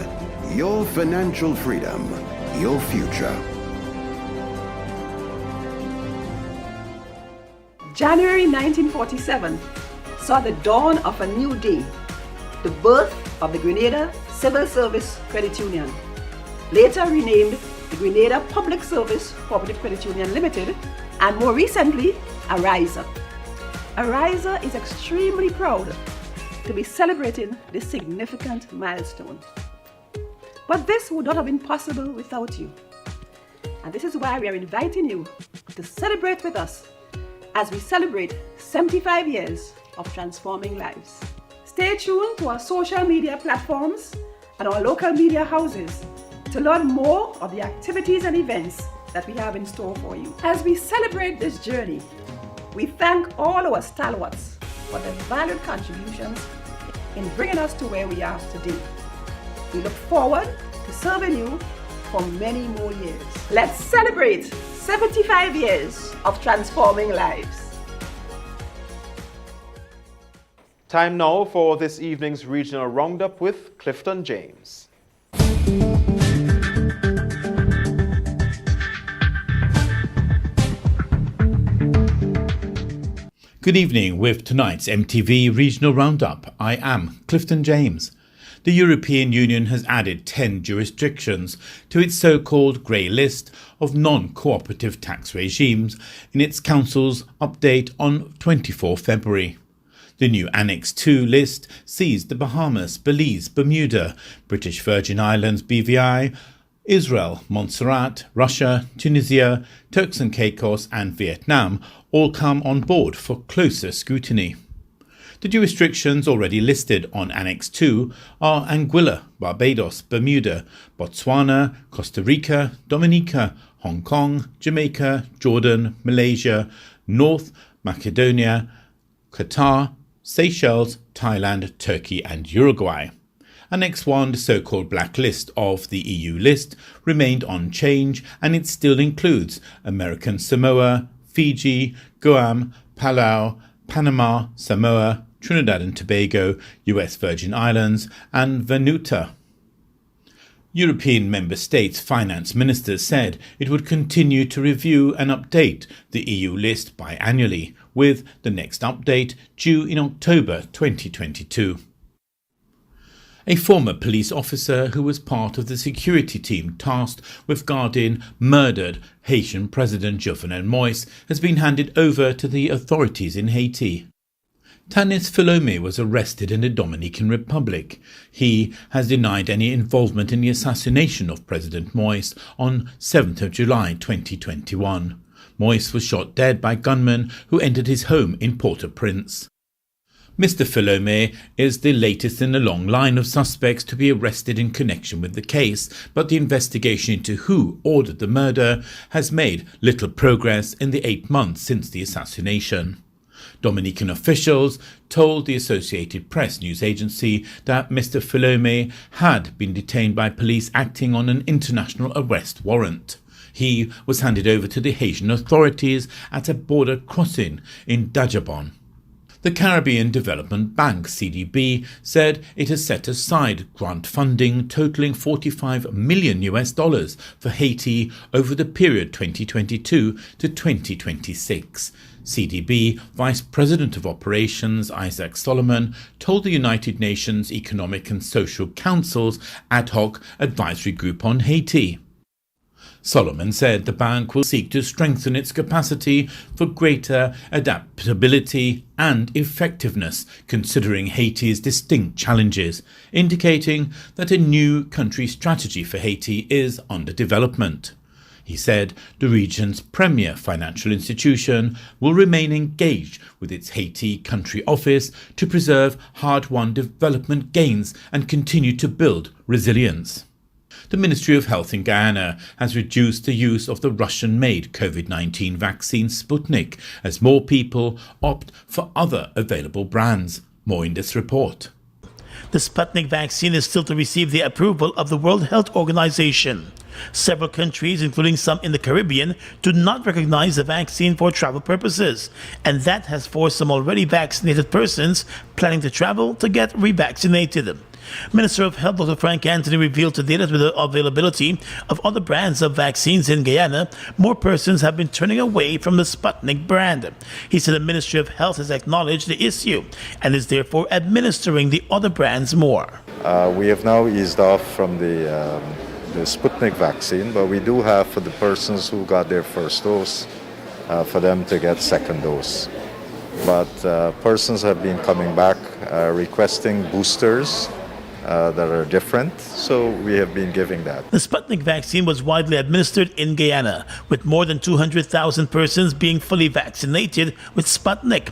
Your financial freedom, your future. January 1947 saw the dawn of a new day, the birth of the Grenada Civil Service Credit Union, later renamed the Grenada Public Service Cooperative Credit Union Limited, and more recently, Arizo. Arizo is extremely proud to be celebrating this significant milestone. But this would not have been possible without you. And this is why we are inviting you to celebrate with us as we celebrate 75 years of transforming lives. Stay tuned to our social media platforms and our local media houses to learn more of the activities and events that we have in store for you. As we celebrate this journey, we thank all our stalwarts for their valued contributions in bringing us to where we are today. We look forward to serving you for many more years. Let's celebrate 75 years of transforming lives. Time now for this evening's regional roundup with Clifton James. Good evening with tonight's MTV Regional Roundup. I am Clifton James. The European Union has added 10 jurisdictions to its so-called grey list of non-cooperative tax regimes in its Council's update on 24 February. The new Annex 2 list sees the Bahamas, Belize, Bermuda, British Virgin Islands BVI, Israel, Montserrat, Russia, Tunisia, Turks and Caicos and Vietnam all come on board for closer scrutiny. The jurisdictions already listed on Annex 2 are Anguilla, Barbados, Bermuda, Botswana, Costa Rica, Dominica, Hong Kong, Jamaica, Jordan, Malaysia, North Macedonia, Qatar, Seychelles, Thailand, Turkey and Uruguay. Annex 1, the so-called blacklist of the EU list, remained on change and it still includes American Samoa, Fiji, Guam, Palau, Panama, Samoa, Trinidad and Tobago, US Virgin Islands and Vanuatu. European member states' finance ministers said it would continue to review and update the EU list biannually, with the next update due in October 2022. A former police officer who was part of the security team tasked with guarding murdered Haitian President Jovenel Moïse has been handed over to the authorities in Haiti. Tanis Filome was arrested in the Dominican Republic. He has denied any involvement in the assassination of President Moïse on 7th of July 2021. Moïse was shot dead by gunmen who entered his home in Port-au-Prince. Mr. Filome is the latest in a long line of suspects to be arrested in connection with the case, but the investigation into who ordered the murder has made little progress in the 8 months since the assassination. Dominican officials told the Associated Press news agency that Mr. Filome had been detained by police acting on an international arrest warrant. He was handed over to the Haitian authorities at a border crossing in Dajabon. The Caribbean Development Bank, CDB, said it has set aside grant funding totaling $45 million for Haiti over the period 2022 to 2026. CDB Vice President of Operations Isaac Solomon told the United Nations Economic and Social Council's ad hoc advisory group on Haiti. Solomon said the bank will seek to strengthen its capacity for greater adaptability and effectiveness, considering Haiti's distinct challenges, indicating that a new country strategy for Haiti is under development. He said the region's premier financial institution will remain engaged with its Haiti country office to preserve hard-won development gains and continue to build resilience. The Ministry of Health in Guyana has reduced the use of the Russian-made COVID-19 vaccine Sputnik as more people opt for other available brands. More in this report. The Sputnik vaccine is still to receive the approval of the World Health Organization. Several countries, including some in the Caribbean, do not recognize the vaccine for travel purposes, and that has forced some already vaccinated persons planning to travel to get revaccinated. Minister of Health Dr. Frank Anthony revealed today that with the availability of other brands of vaccines in Guyana, more persons have been turning away from the Sputnik brand. He said the Ministry of Health has acknowledged the issue and is therefore administering the other brands more. We have now eased off from the Sputnik vaccine, but we do have for the persons who got their first dose, for them to get second dose. But persons have been coming back requesting boosters that are different, so we have been giving that. The Sputnik vaccine was widely administered in Guyana, with more than 200,000 persons being fully vaccinated with Sputnik.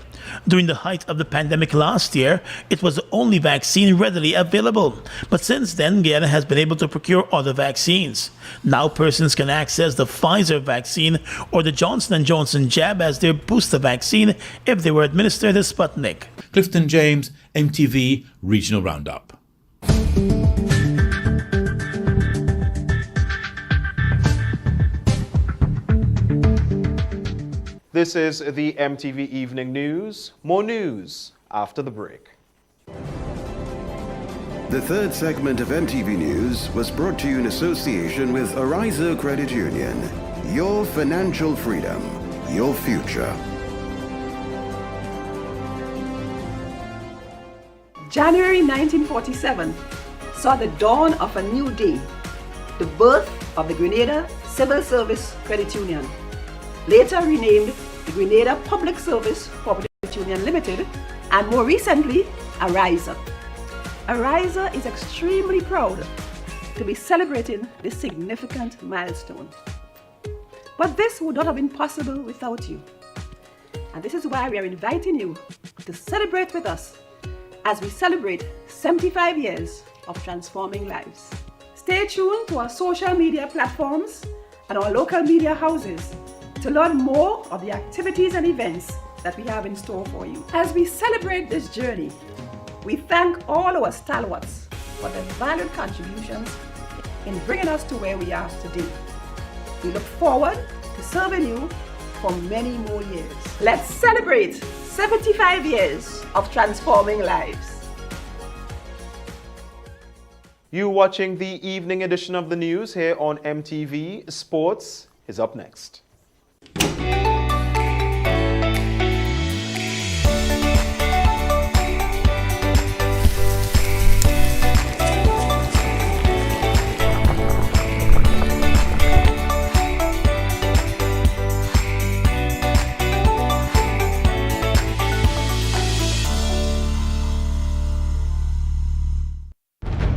During the height of the pandemic last year, it was the only vaccine readily available. But since then, Guyana has been able to procure other vaccines. Now persons can access the Pfizer vaccine or the Johnson & Johnson jab as their booster vaccine if they were administered as Sputnik. Clifton James, MTV Regional Roundup. This is the MTV Evening News. More news after the break. The third segment of MTV News was brought to you in association with Arizo Credit Union. Your financial freedom, your future. January 1947 saw the dawn of a new day, the birth of the Grenada Civil Service Credit Union, later renamed the Grenada Public Service Cooperative Union Limited, and more recently, Ariza. Ariza is extremely proud to be celebrating this significant milestone. But this would not have been possible without you. And this is why we are inviting you to celebrate with us as we celebrate 75 years of transforming lives. Stay tuned to our social media platforms and our local media houses to learn more of the activities and events that we have in store for you. As we celebrate this journey, we thank all our stalwarts for their valued contributions in bringing us to where we are today. We look forward to serving you for many more years. Let's celebrate 75 years of transforming lives. You watching the evening edition of the news here on MTV. Sports is up next.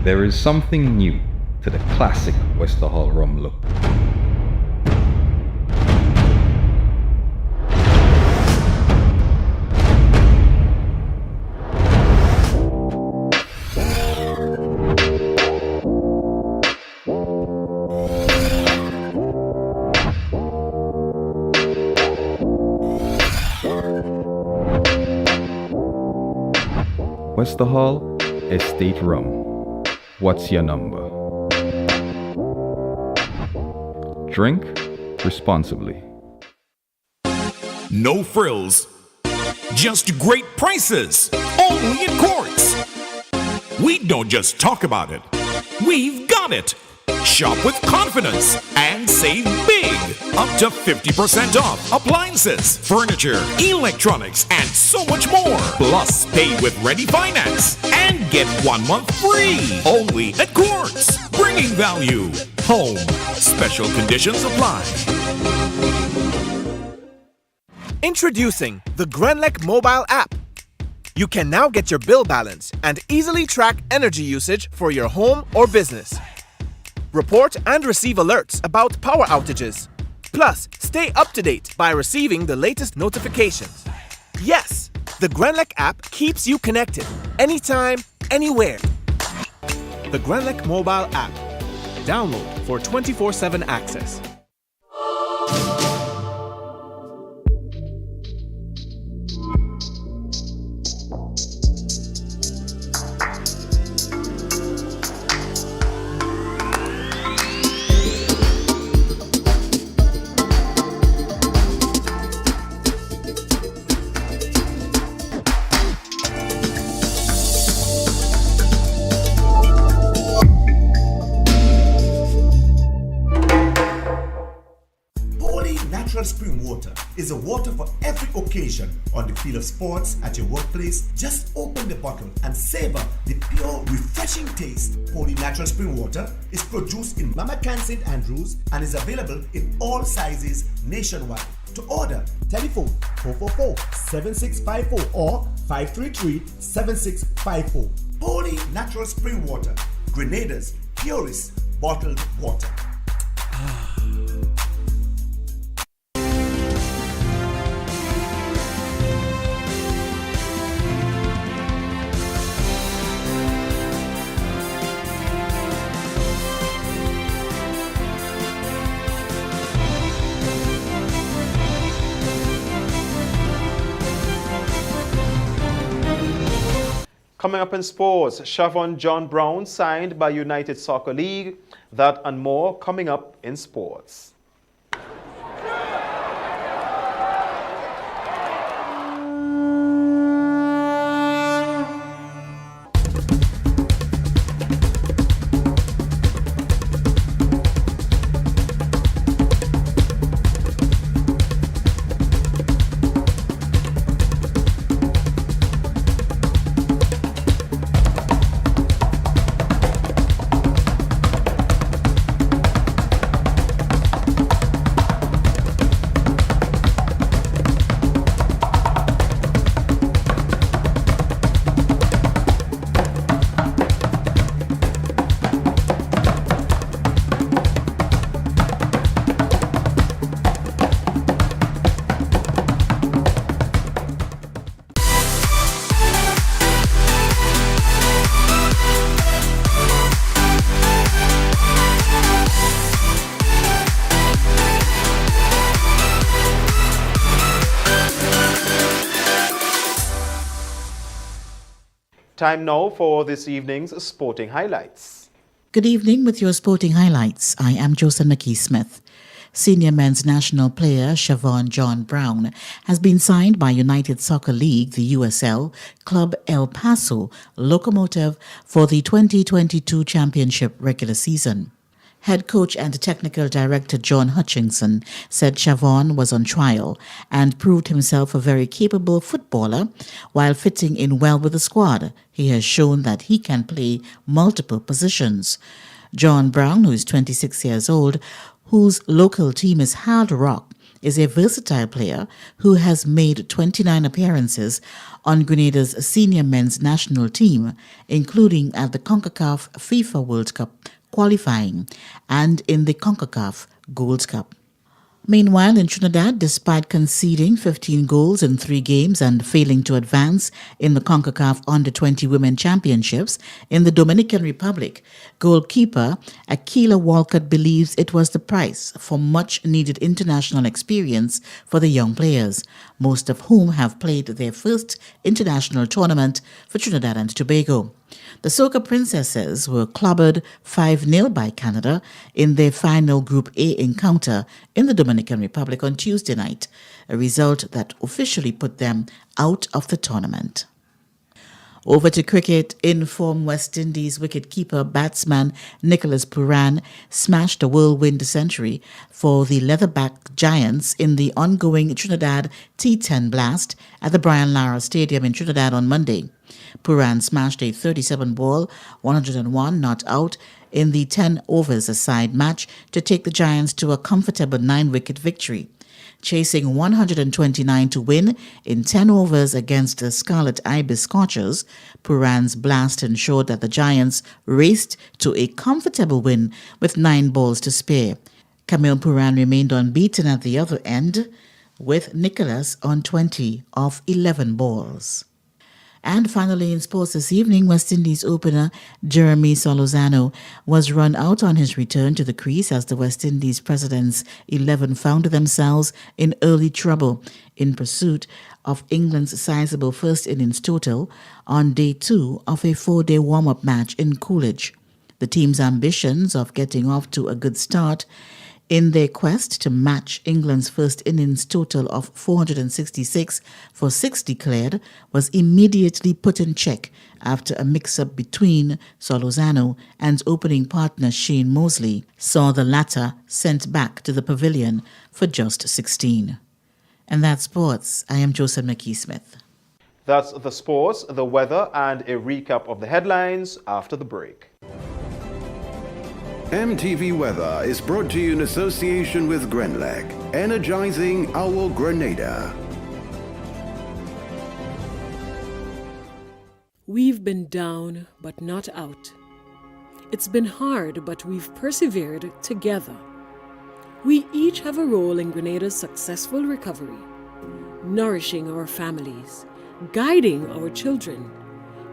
There is something new to the classic Wester Hall rum look. Wester Hall Estate Rum. What's your number? Drink responsibly. No frills, just great prices, only in Quartz. We don't just talk about it, we've got it. Shop with confidence and save big. Up to 50% off appliances, furniture, electronics, and so much more. Plus, pay with ready finance and get 1 month free. Only at Quartz. Bringing value home. Special conditions apply. Introducing the Grenlec mobile app. You can now get your bill balance and easily track energy usage for your home or business. Report and receive alerts about power outages. Plus, stay up to date by receiving the latest notifications. Yes, the Grenlec app keeps you connected anytime, anywhere. The Grenlec mobile app. Download for 24/7 access. Spring water is a water for every occasion. On the field of sports, at your workplace, just open the bottle and savor the pure, refreshing taste. Holy Natural Spring Water is produced in Mama Can St. Andrews and is available in all sizes nationwide. To order, telephone 444-7654 or 533-7654. Holy Natural Spring Water, Grenada's purest bottled water. Coming up in sports, Shavon John Brown signed by United Soccer League. That and more coming up in sports. Time now for this evening's sporting highlights. Good evening with your sporting highlights. I am Joseph McKee-Smith. Senior men's national player Siobhan John Brown has been signed by United Soccer League, the USL, Club El Paso Locomotive for the 2022 championship regular season. Head coach and technical director John Hutchinson said Siobhan was on trial and proved himself a very capable footballer while fitting in well with the squad. He has shown that he can play multiple positions. John Brown, who is 26 years old, whose local team is Hard Rock, is a versatile player who has made 29 appearances on Grenada's senior men's national team, including at the CONCACAF FIFA World Cup qualifying and in the CONCACAF Gold Cup. Meanwhile, in Trinidad, despite conceding 15 goals in 3 games and failing to advance in the CONCACAF Under-20 Women Championships in the Dominican Republic, goalkeeper Akila Walcott believes it was the price for much-needed international experience for the young players, most of whom have played their first international tournament for Trinidad and Tobago. The Soca Princesses were clobbered 5-0 by Canada in their final Group A encounter in the Dominican Republic on Tuesday night, a result that officially put them out of the tournament. Over to cricket. In form, West Indies wicket-keeper batsman Nicholas Pooran smashed a whirlwind century for the Leatherback Giants in the ongoing Trinidad T10 Blast at the Brian Lara Stadium in Trinidad on Monday. Pooran smashed a 37-ball, 101 not out in the 10 overs aside match to take the Giants to a comfortable 9-wicket victory. Chasing 129 to win in 10 overs against the Scarlet Ibis Scorchers, Pooran's blast ensured that the Giants raced to a comfortable win with 9 balls to spare. Camille Pooran remained unbeaten at the other end, with Nicholas on 20 of 11 balls. And finally, in sports this evening, West Indies opener Jeremy Solozano was run out on his return to the crease as the West Indies president's 11 found themselves in early trouble in pursuit of England's sizable first innings total on day 2 of a 4-day warm-up match in Coolidge. The team's ambitions of getting off to a good start in their quest to match England's first innings total of 466 for 6 declared was immediately put in check after a mix-up between Solozano and opening partner Shane Mosley saw the latter sent back to the pavilion for just 16. And that's sports. I am Joseph McKee-Smith. That's the sports, the weather, and a recap of the headlines after the break. MTV Weather is brought to you in association with Grenlec, energizing our Grenada. We've been down, but not out. It's been hard, but we've persevered together. We each have a role in Grenada's successful recovery, nourishing our families, guiding our children,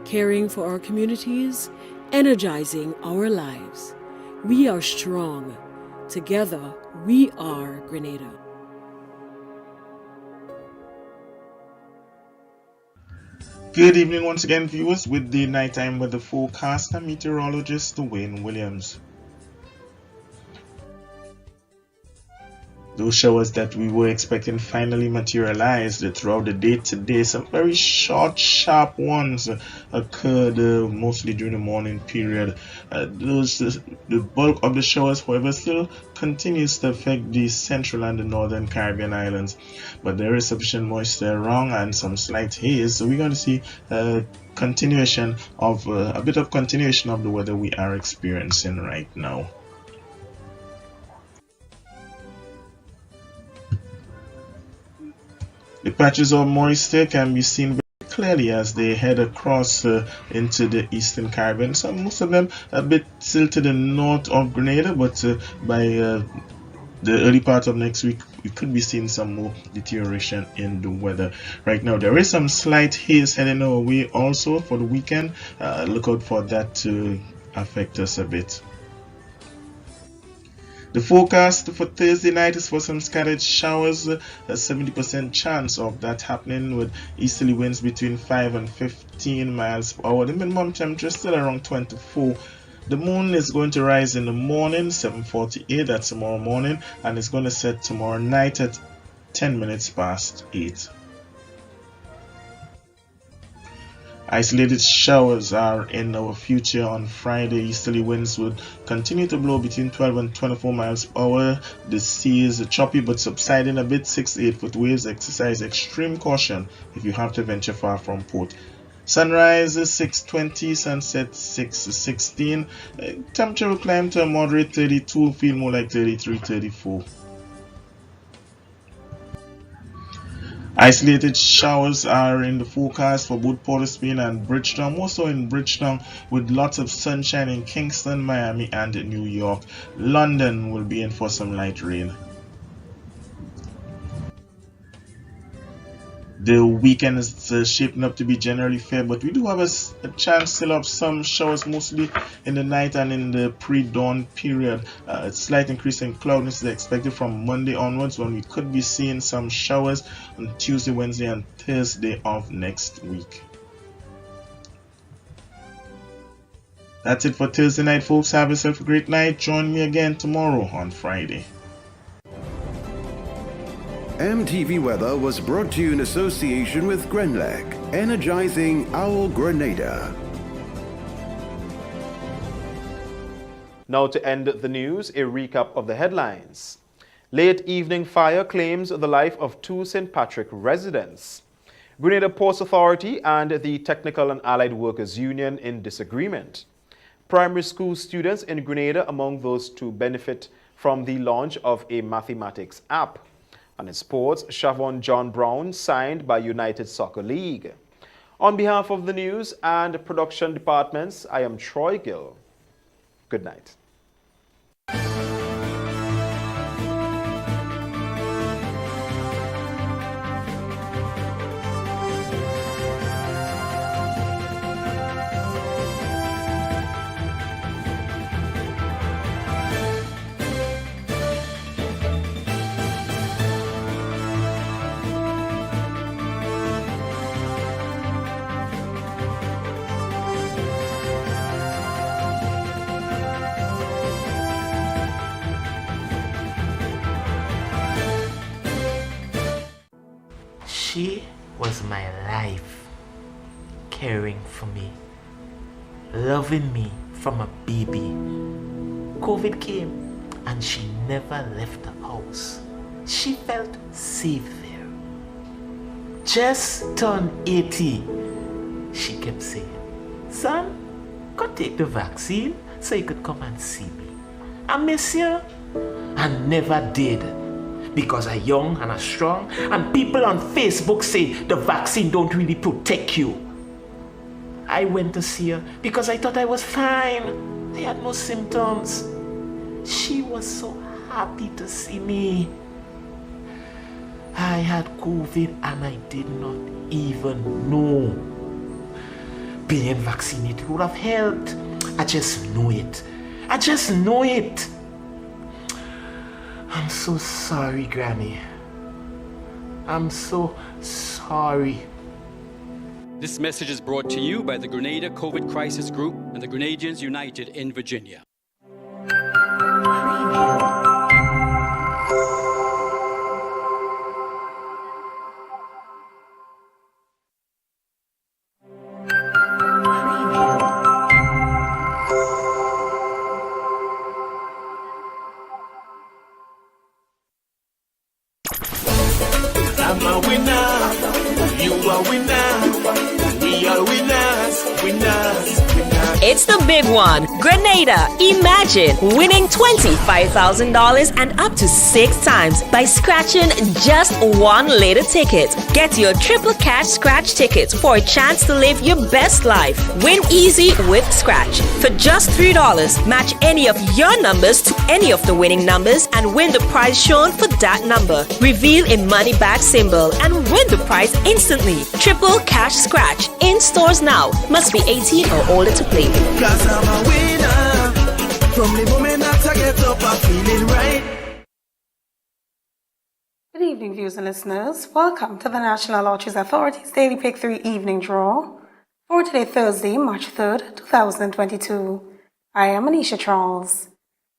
caring for our communities, energizing our lives. We are strong. Together, we are Grenada. Good evening once again, viewers, with the nighttime weather forecast and meteorologist Wayne Williams. Those showers that we were expecting finally materialized throughout the day today. Some very short, sharp ones occurred mostly during the morning period. The bulk of the showers, however, still continues to affect the central and the northern Caribbean islands. But there is sufficient moisture around and some slight haze. So we're going to see a bit of continuation of the weather we are experiencing right now. The patches of moisture can be seen very clearly as they head across into the eastern Caribbean. So most of them a bit still to the north of Grenada, but by the early part of next week we could be seeing some more deterioration in the weather. Right now there is some slight haze heading our way also for the weekend. Look out for that to affect us a bit. The forecast for Thursday night is for some scattered showers, a 70% chance of that happening with easterly winds between 5 and 15 miles per hour. The minimum temperature is still around 24. The moon is going to rise in the morning, 7:48, that's tomorrow morning, and it's going to set tomorrow night at 10 minutes past 8. Isolated showers are in our future on Friday. Easterly winds would continue to blow between 12 and 24 miles per hour. The sea is choppy but subsiding a bit. 6 to 8 foot waves. Exercise extreme caution if you have to venture far from port. Sunrise is 6:20, sunset 6:16. Temperature will climb to a moderate 32, feel more like 33, 34. Isolated showers are in the forecast for both Port of Spain and Bridgetown, more so in Bridgetown, with lots of sunshine in Kingston, Miami, and New York. London will be in for some light rain. The weekend is shaping up to be generally fair, but we do have a chance still of some showers, mostly in the night and in the pre-dawn period. A slight increase in cloudiness is expected from Monday onwards, when we could be seeing some showers on Tuesday, Wednesday, and Thursday of next week. That's it for Thursday night, folks. Have yourself a great night. Join me again tomorrow on Friday. MTV Weather was brought to you in association with Grenlec, energizing our Grenada. Now to end the news, a recap of the headlines. Late evening fire claims the life of 2 St. Patrick residents. Grenada Ports Authority and the Technical and Allied Workers Union in disagreement. Primary school students in Grenada among those to benefit from the launch of a mathematics app. And in sports, Shavon John Brown signed by United Soccer League. On behalf of the news and production departments, I am Troy Gill. Good night. She was my life, caring for me, loving me from a baby. COVID came and she never left the house. She felt safe there. Just turned 80. She kept saying, "Son, go take the vaccine so you could come and see me. I miss you." And never did. Because I'm young and I'm strong, and people on Facebook say the vaccine don't really protect you. I went to see her because I thought I was fine. I had no symptoms. She was so happy to see me. I had COVID and I did not even know. Being vaccinated would have helped. I just know it. I just know it. I'm so sorry, Granny. I'm so sorry. This message is brought to you by the Grenada COVID Crisis Group and the Grenadians United in Virginia. I'm a winner, you are winner, we are winners, winners, winners. It's the big one. Grenada, imagine winning $25,000 and up to 6 times by scratching just one lotto ticket. Get your triple cash scratch tickets for a chance to live your best life. Win easy with Scratch. For just $3, match any of your numbers to any of the winning numbers and win the prize shown for that number. Reveal a money back symbol and win the prize instantly. Triple cash scratch in stores now. Must be 18 or older to play. 'Cause I'm a winner from the moment that I I get up, I'm feeling right. Good evening, viewers and listeners. Welcome to the National Lotteries Authority's Daily Pick 3 Evening Draw for today, Thursday, March 3rd, 2022. I am Anisha Charles.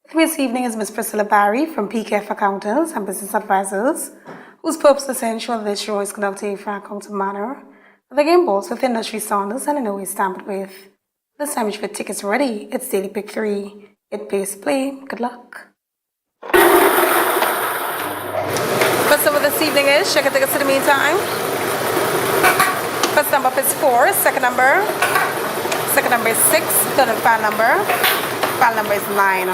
With me this evening is Ms. Priscilla Barry from PKF Accountants and Business Advisors, whose purpose is to ensure that this draw is conducted in a fair, accounting manner, with the game balls with industry standards and in no way stamped with. This time, if your tickets are ready, it's Daily Pick 3. It pays to play. Good luck. First number this evening is, check your tickets in the meantime. First number is 4, second number is 6, third and final number is 9.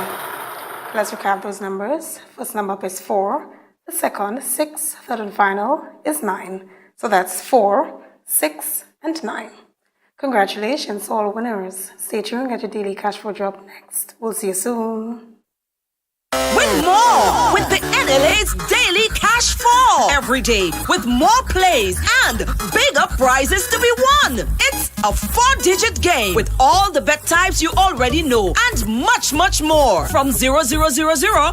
Let's recap those numbers. First number is 4, the second 6, third and final is 9. So that's 4, 6, and 9. Congratulations to all winners. Stay tuned, get your daily cash flow drop next. We'll see you soon. Win more with the NLA's Daily Cash 4 every day with more plays and bigger prizes to be won. It's a 4-digit game with all the bet types you already know and much, much more. From 0000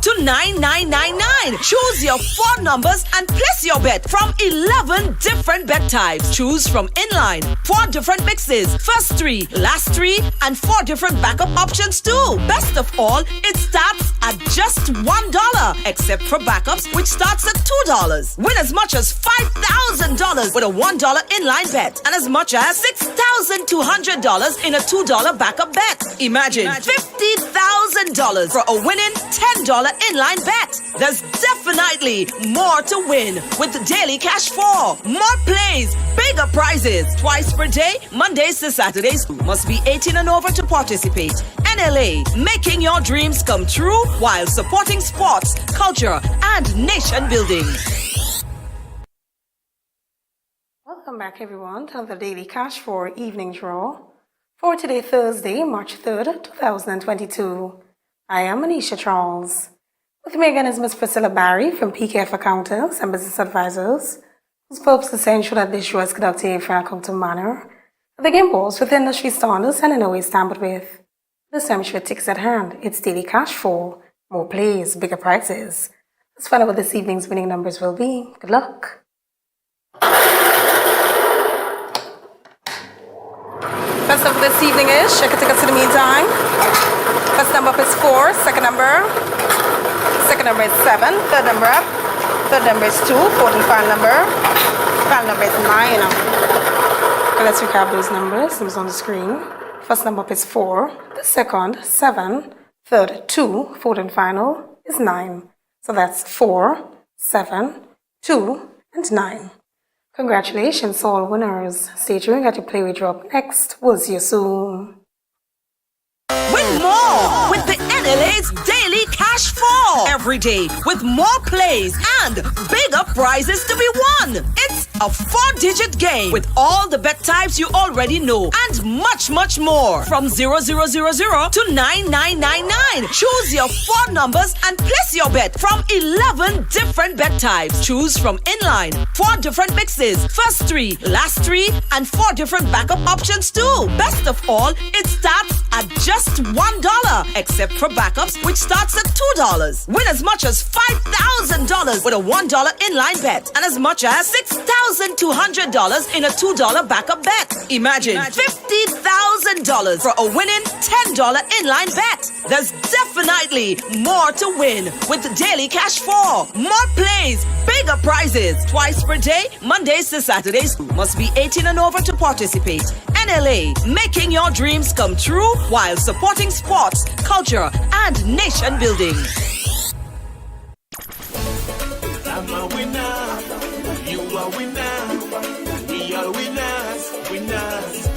to 9999. Choose your 4 numbers and place your bet from 11 different bet types. Choose from inline, 4 different mixes, first 3, last 3, and 4 different backup options too. Best of all, it starts at just $1, except for backups, which starts at $2. Win as much as $5,000 with a $1 inline bet and as much as $6,200 in a $2 backup bet. Imagine $50,000 for a winning $10 inline bet. There's definitely more to win with the Daily Cash 4. More plays, bigger prizes, twice per day, Mondays to Saturdays. Must be 18 and over to participate. NLA, making your dreams come true while supporting sports, culture, and nation building. Welcome back, everyone, to the Daily Cash 4 Evening Draw for today, Thursday, March 3rd, 2022. I am Anisha Charles. With me again is Ms. Priscilla Barry from PKF Accountants and Business Advisors, whose purpose is to ensure that this show is conducted in a fair, accounting manner. The game balls with industry standards and in no way stamped with. This time, your tickets at hand. It's Daily Cash 4. More plays, bigger prizes. Let's find out what this evening's winning numbers will be. Good luck. First number this evening is, check your tickets in the meantime. First number is 4, second number is 7, third number is 2, fourth and final number is 9. Okay, let's recap those numbers on the screen. First number is 4, the second 7, third 2, fourth and final is 9. So that's 4, 7, 2, and 9. Congratulations to all winners. Stay tuned, get your play we drop next. We'll see you soon. Win more with the NLA's Daily Cash 4 every day with more plays and bigger prizes to be won. It's a 4-digit game with all the bet types you already know and much, much more. From 0000 to 9999. Choose your 4 numbers and place your bet from 11 different bet types. Choose from inline, 4 different mixes, first 3, last 3, and 4 different backup options too. Best of all, it starts at just $1, except for backups, which starts at $2. Win as much as $5,000 with a $1 inline bet and as much as $6,200 in a $2 backup bet. Imagine $50,000 for a winning $10 inline bet. There's definitely more to win with the Daily Cash 4. More plays, bigger prizes, twice per day, Mondays to Saturdays. Must be 18 and over to participate. NLA, making your dreams come true while supporting sports, culture, and nation building. I'm a winner, you are winner, we are winners, winners.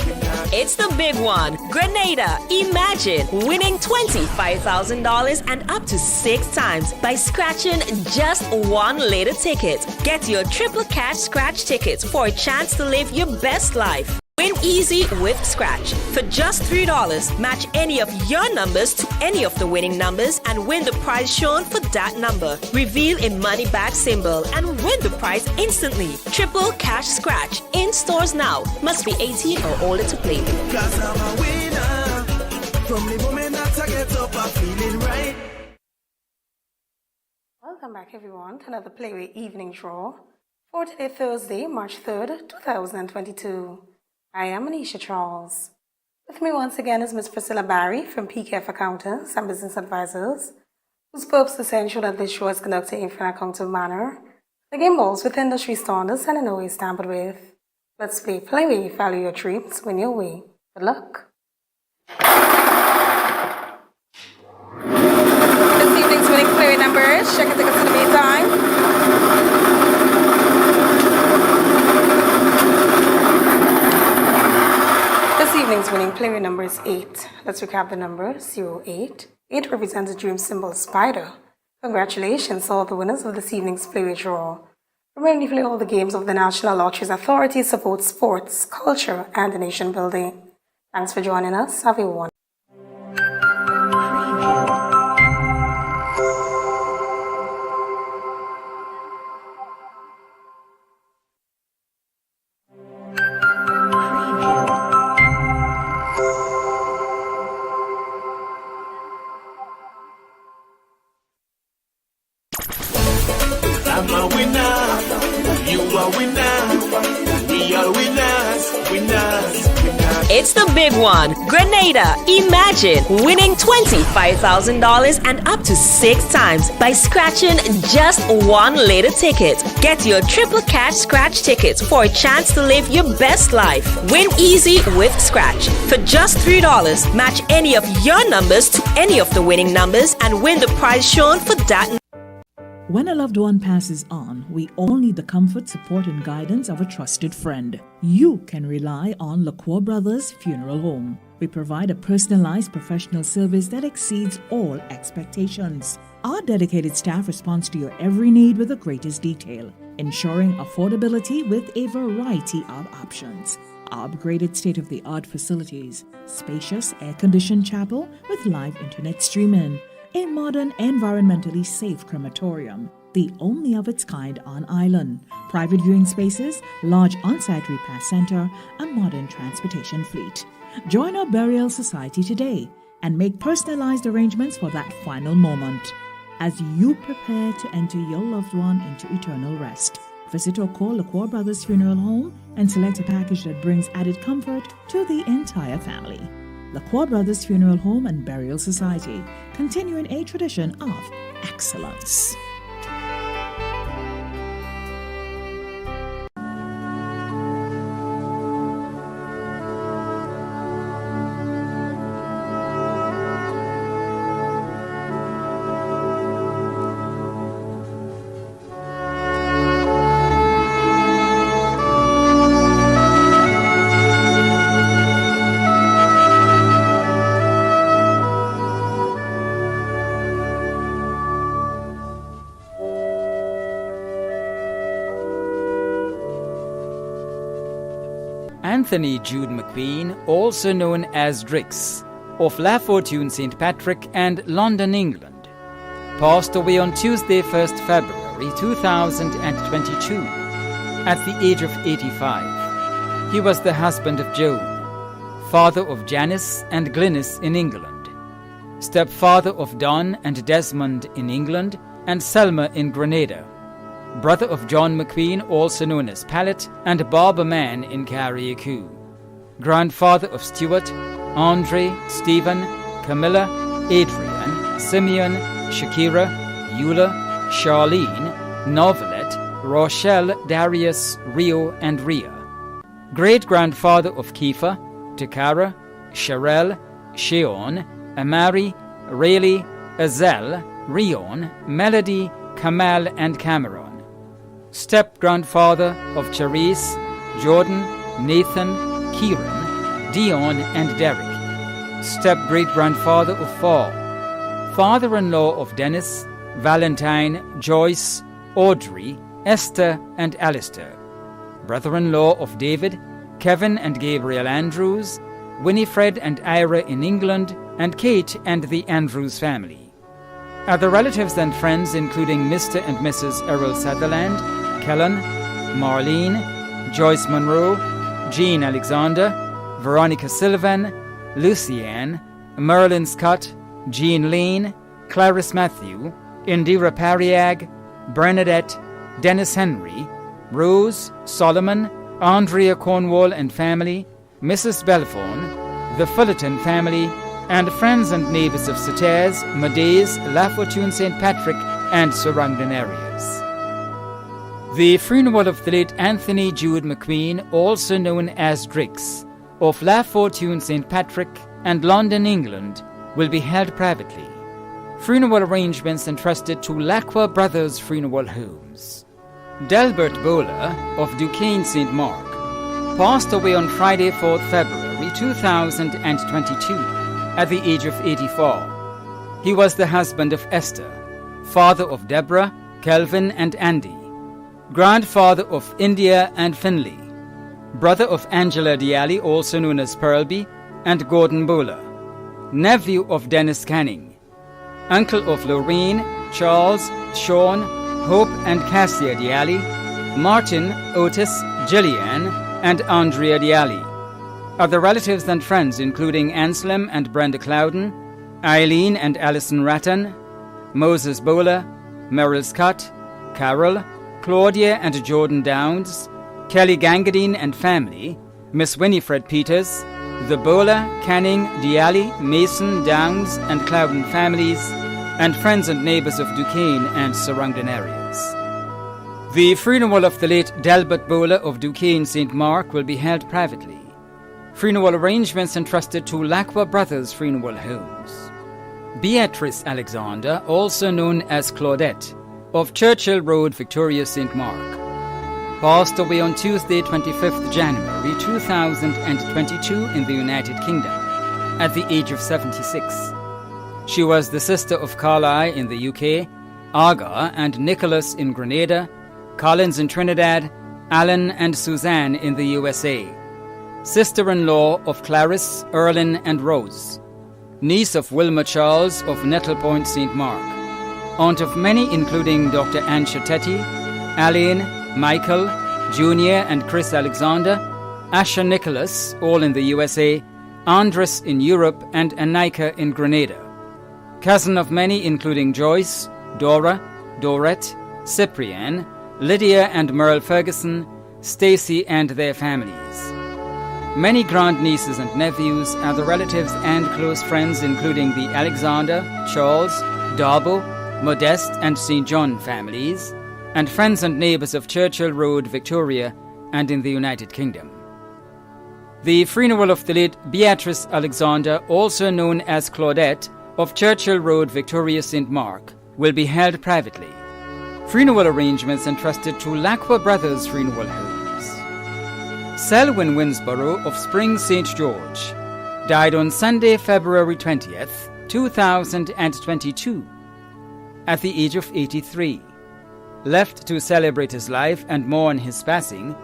It's the big one. Grenada. Imagine winning $25,000 and up to 6 times by scratching just 1 lotto ticket. Get your triple cash scratch tickets for a chance to live your best life. Win easy with Scratch. For just $3, match any of your numbers to any of the winning numbers and win the prize shown for that number. Reveal a money bag symbol and win the prize instantly. Triple Cash Scratch. In stores now. Must be 18 or older to play. 'Cause I'm a winner. From the moment that I get up, I'm feeling right. Welcome back, everyone, to another Playway Evening Draw for today, Thursday, March 3rd, 2022. I am Anisha Charles. With me once again is Ms. Priscilla Barry from PKF Accountants and Business Advisors, whose purpose is to ensure that this show is conducted in an accountable manner, the game balls with industry standards and in no way tampered with. Let's play Playway, follow your dreams, win your way. Good luck. This evening's winning Playway numbers, check your tickets in the meantime. This evening's winning Playway number is 8. Let's recap the numbers. 08. 8 represents the dream symbol spider. Congratulations to all the winners of this evening's Playway draw. Remember to play all the games of the National Lotteries Authority support sports, culture, and nation building. Thanks for joining us. Have a wonderful I'm a winner, you are winner, we are winners, winners, winners. It's the big one. Grenada, imagine winning $25,000 and up to 6 times by scratching just one later ticket. Get your triple cash scratch tickets for a chance to live your best life. Win easy with Scratch. For just $3, match any of your numbers to any of the winning numbers and win the prize shown for that. When a loved one passes on, we all need the comfort, support, and guidance of a trusted friend. You can rely on LaCour Brothers Funeral Home. We provide a personalized professional service that exceeds all expectations. Our dedicated staff responds to your every need with the greatest detail, ensuring affordability with a variety of options. Our upgraded state-of-the-art facilities, spacious air-conditioned chapel with live internet streaming, a modern, environmentally safe crematorium, the only of its kind on island, private viewing spaces, large on-site repast center, a modern transportation fleet. Join our burial society today and make personalized arrangements for that final moment as you prepare to enter your loved one into eternal rest. Visit or call LaCour Brothers Funeral Home and select a package that brings added comfort to the entire family. LaCour Brothers Funeral Home and Burial Society, continuing a tradition of excellence. Anthony Jude McQueen, also known as Drix, of La Fortune St. Patrick and London, England, passed away on Tuesday, 1st February 2022, at the age of 85. He was the husband of Joan, father of Janice and Glynis in England, stepfather of Don and Desmond in England, and Selma in Grenada, brother of John McQueen, also known as Pallet, and Barbara Mann in Carriacou, grandfather of Stuart, Andre, Stephen, Camilla, Adrian, Simeon, Shakira, Eula, Charlene, Novelette, Rochelle, Darius, Rio, and Rhea, great-grandfather of Kiefer, Takara, Sherelle, Sheon, Amari, Rayleigh, Azel, Rion, Melody, Kamal, and Cameron, step-grandfather of Charisse, Jordan, Nathan, Kieran, Dion, and Derek, step-great-grandfather of Fall, father-in-law of Dennis, Valentine, Joyce, Audrey, Esther, and Alistair, brother-in-law of David, Kevin and Gabriel Andrews, Winifred and Ira in England, and Kate and the Andrews family. Other relatives and friends including Mr. and Mrs. Errol Sutherland, Kellen, Marlene, Joyce Monroe, Jean Alexander, Veronica Sylvan, Lucianne, Merlin Scott, Jean Lane, Clarice Matthew, Indira Pariag, Bernadette, Dennis Henry, Rose, Solomon, Andrea Cornwall and family, Mrs. Belforn, the Fullerton family, and friends and neighbors of Sauters, Madays, La Fortune St. Patrick, and surrounding areas. The funeral of the late Anthony Jude McQueen, also known as Drix, of La Fortune St. Patrick and London, England, will be held privately. Funeral arrangements entrusted to Lacqua Brothers Funeral Homes. Delbert Bowler of Duquesne St. Mark passed away on Friday, 4th February 2022 at the age of 84. He was the husband of Esther, father of Deborah, Kelvin and Andy, grandfather of India and Finley, brother of Angela Dialli, also known as Pearlby, and Gordon Bowler, nephew of Dennis Canning, uncle of Lorraine, Charles, Sean, Hope and Cassia Dialli, Martin, Otis, Gillian, and Andrea Dialli. Other relatives and friends including Anselm and Brenda Clouden, Eileen and Alison Ratton, Moses Bowler, Merrill Scott, Carol, Claudia and Jordan Downs, Kelly Gangadine and family, Miss Winifred Peters, the Bowler, Canning, Dialli, Mason, Downs and Clouden families, and friends and neighbors of Duquesne and surrounding areas. The funeral of the late Delbert Bowler of Duquesne St. Mark will be held privately. Funeral arrangements entrusted to Lacqua Brothers Funeral Homes. Beatrice Alexander, also known as Claudette, of Churchill Road, Victoria St. Mark, passed away on Tuesday, 25th January 2022 in the United Kingdom at the age of 76. She was the sister of Carlisle in the UK, Aga and Nicholas in Grenada, Collins in Trinidad, Alan and Suzanne in the USA, sister-in-law of Clarice, Erlin and Rose, niece of Wilma Charles of Nettle Point, St. Mark, aunt of many including Dr. Anne Chatetti, Aline, Michael, Junior and Chris Alexander, Asher Nicholas, all in the USA, Andres in Europe and Anika in Grenada, cousin of many including Joyce, Dora, Dorette, Cyprian, Lydia and Merle Ferguson, Stacy and their families. Many grandnieces and nephews, other relatives and close friends including the Alexander, Charles, Darbo, Modeste and St. John families, and friends and neighbors of Churchill Road, Victoria, and in the United Kingdom. The funeral of the late Beatrice Alexander, also known as Claudette, of Churchill Road, Victoria St. Mark, will be held privately. Funeral arrangements entrusted to Lacqua Brothers Funeral Homes. Selwyn Winsborough of Spring St. George died on Sunday, February 20th, 2022, at the age of 83. Left to celebrate his life and mourn his passing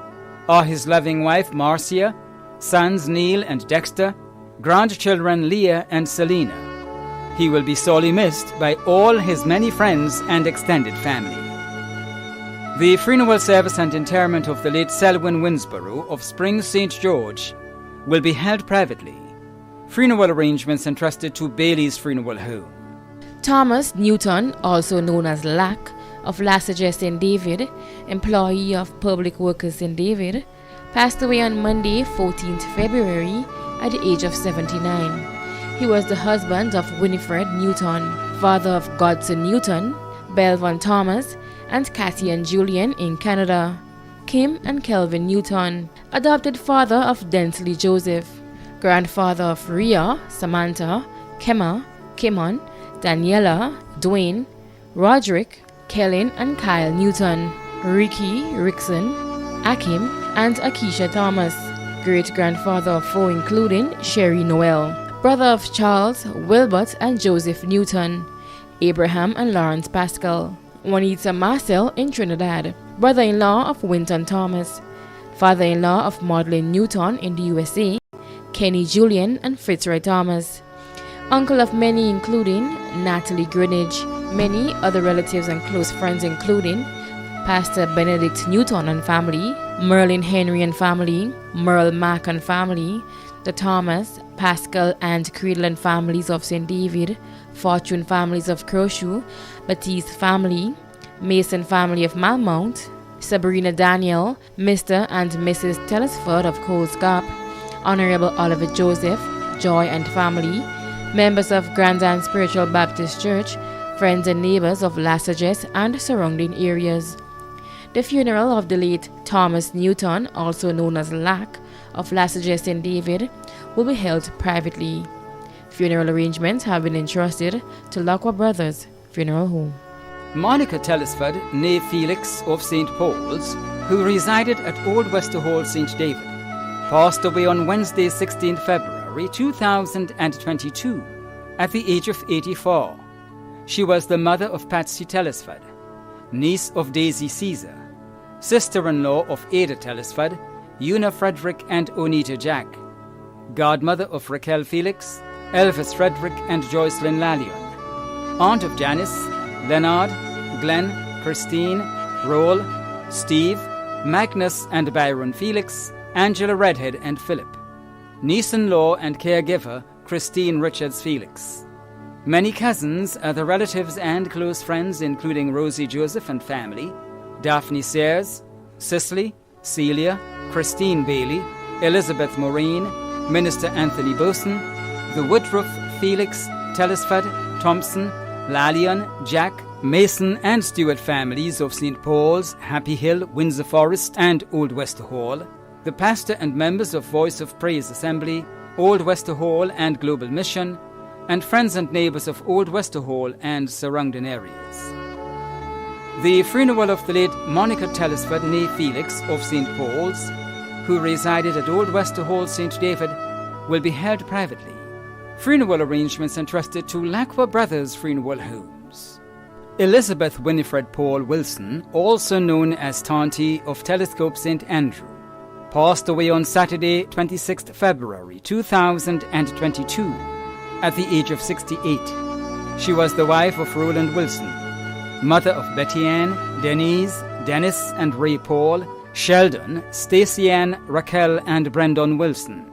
are his loving wife Marcia, sons Neil and Dexter, grandchildren Leah and Selena. He will be sorely missed by all his many friends and extended family. The funeral service and interment of the late Selwyn Winsborough of Spring St. George will be held privately. Funeral arrangements entrusted to Bailey's Funeral Home. Thomas Newton, also known as Lack, of Lassager St. David, employee of Public Workers St. David, passed away on Monday, 14th February, at the age of 79. He was the husband of Winifred Newton, father of Godson Newton, Belvon Thomas, and Cathy and Julian in Canada, Kim and Kelvin Newton, adopted father of Densley Joseph, grandfather of Rhea, Samantha, Kemma, Kimon, Daniela, Dwayne, Roderick, Kellen and Kyle Newton, Ricky, Rickson, Akim, and Akisha Thomas, great-grandfather of 4 including Sherry Noel, brother of Charles, Wilbert and Joseph Newton, Abraham and Lawrence Pascal, Juanita Marcel in Trinidad, brother-in-law of Winton Thomas, father-in-law of Madeline Newton in the USA, Kenny Julian and Fitzroy Thomas, uncle of many including Natalie Greenidge, many other relatives and close friends including Pastor Benedict Newton and family, Merlin Henry and family, Merle Mack and family, the Thomas, Pascal and Creedland families of St. David, Fortune families of Crowshoe, Baptiste family, Mason family of Malmount, Sabrina Daniel, Mr. and Mrs. Telesford of Coles Gap, Honorable Oliver Joseph, Joy and family, members of Grandin Spiritual Baptist Church, friends and neighbors of Lassages and surrounding areas. The funeral of the late Thomas Newton, also known as Lack, of Lassages St. David, will be held privately. Funeral arrangements have been entrusted to Lacqua Brothers Funeral Home. Monica Telesford, née Felix of St. Paul's, who resided at Old Wester Hall, St. David, passed away on Wednesday, 16th February 2022, at the age of 84. She was the mother of Patsy Telesford, niece of Daisy Caesar, sister-in-law of Ada Telesford, Una Frederick and Onita Jack, godmother of Raquel Felix, Elvis Frederick and Joycelyn Lallion, aunt of Janice, Leonard, Glenn, Christine, Roll, Steve, Magnus and Byron Felix, Angela Redhead and Philip, niece-in-law and caregiver Christine Richards Felix. Many cousins, other relatives and close friends including Rosie Joseph and family, Daphne Sayers, Cicely, Celia, Christine Bailey, Elizabeth Maureen, Minister Anthony Boson, the Woodruff, Felix, Telesford, Thompson, Lallion, Jack, Mason and Stewart families of St. Paul's, Happy Hill, Windsor Forest and Old Wester Hall, the pastor and members of Voice of Praise Assembly, Old Wester Hall and Global Mission, and friends and neighbours of Old Wester Hall and surrounding areas. The funeral of the late Monica Telesford, née Felix of St. Paul's, who resided at Old Wester Hall, St. David, will be held privately. Funeral arrangements entrusted to Lacqua Brothers Funeral Homes. Elizabeth Winifred Paul Wilson, also known as Tanti of Telescope St. Andrew, passed away on Saturday, 26th February 2022, at the age of 68. She was the wife of Roland Wilson, mother of Betty Ann, Denise, Dennis and Ray Paul, Sheldon, Stacey Ann, Raquel and Brendan Wilson,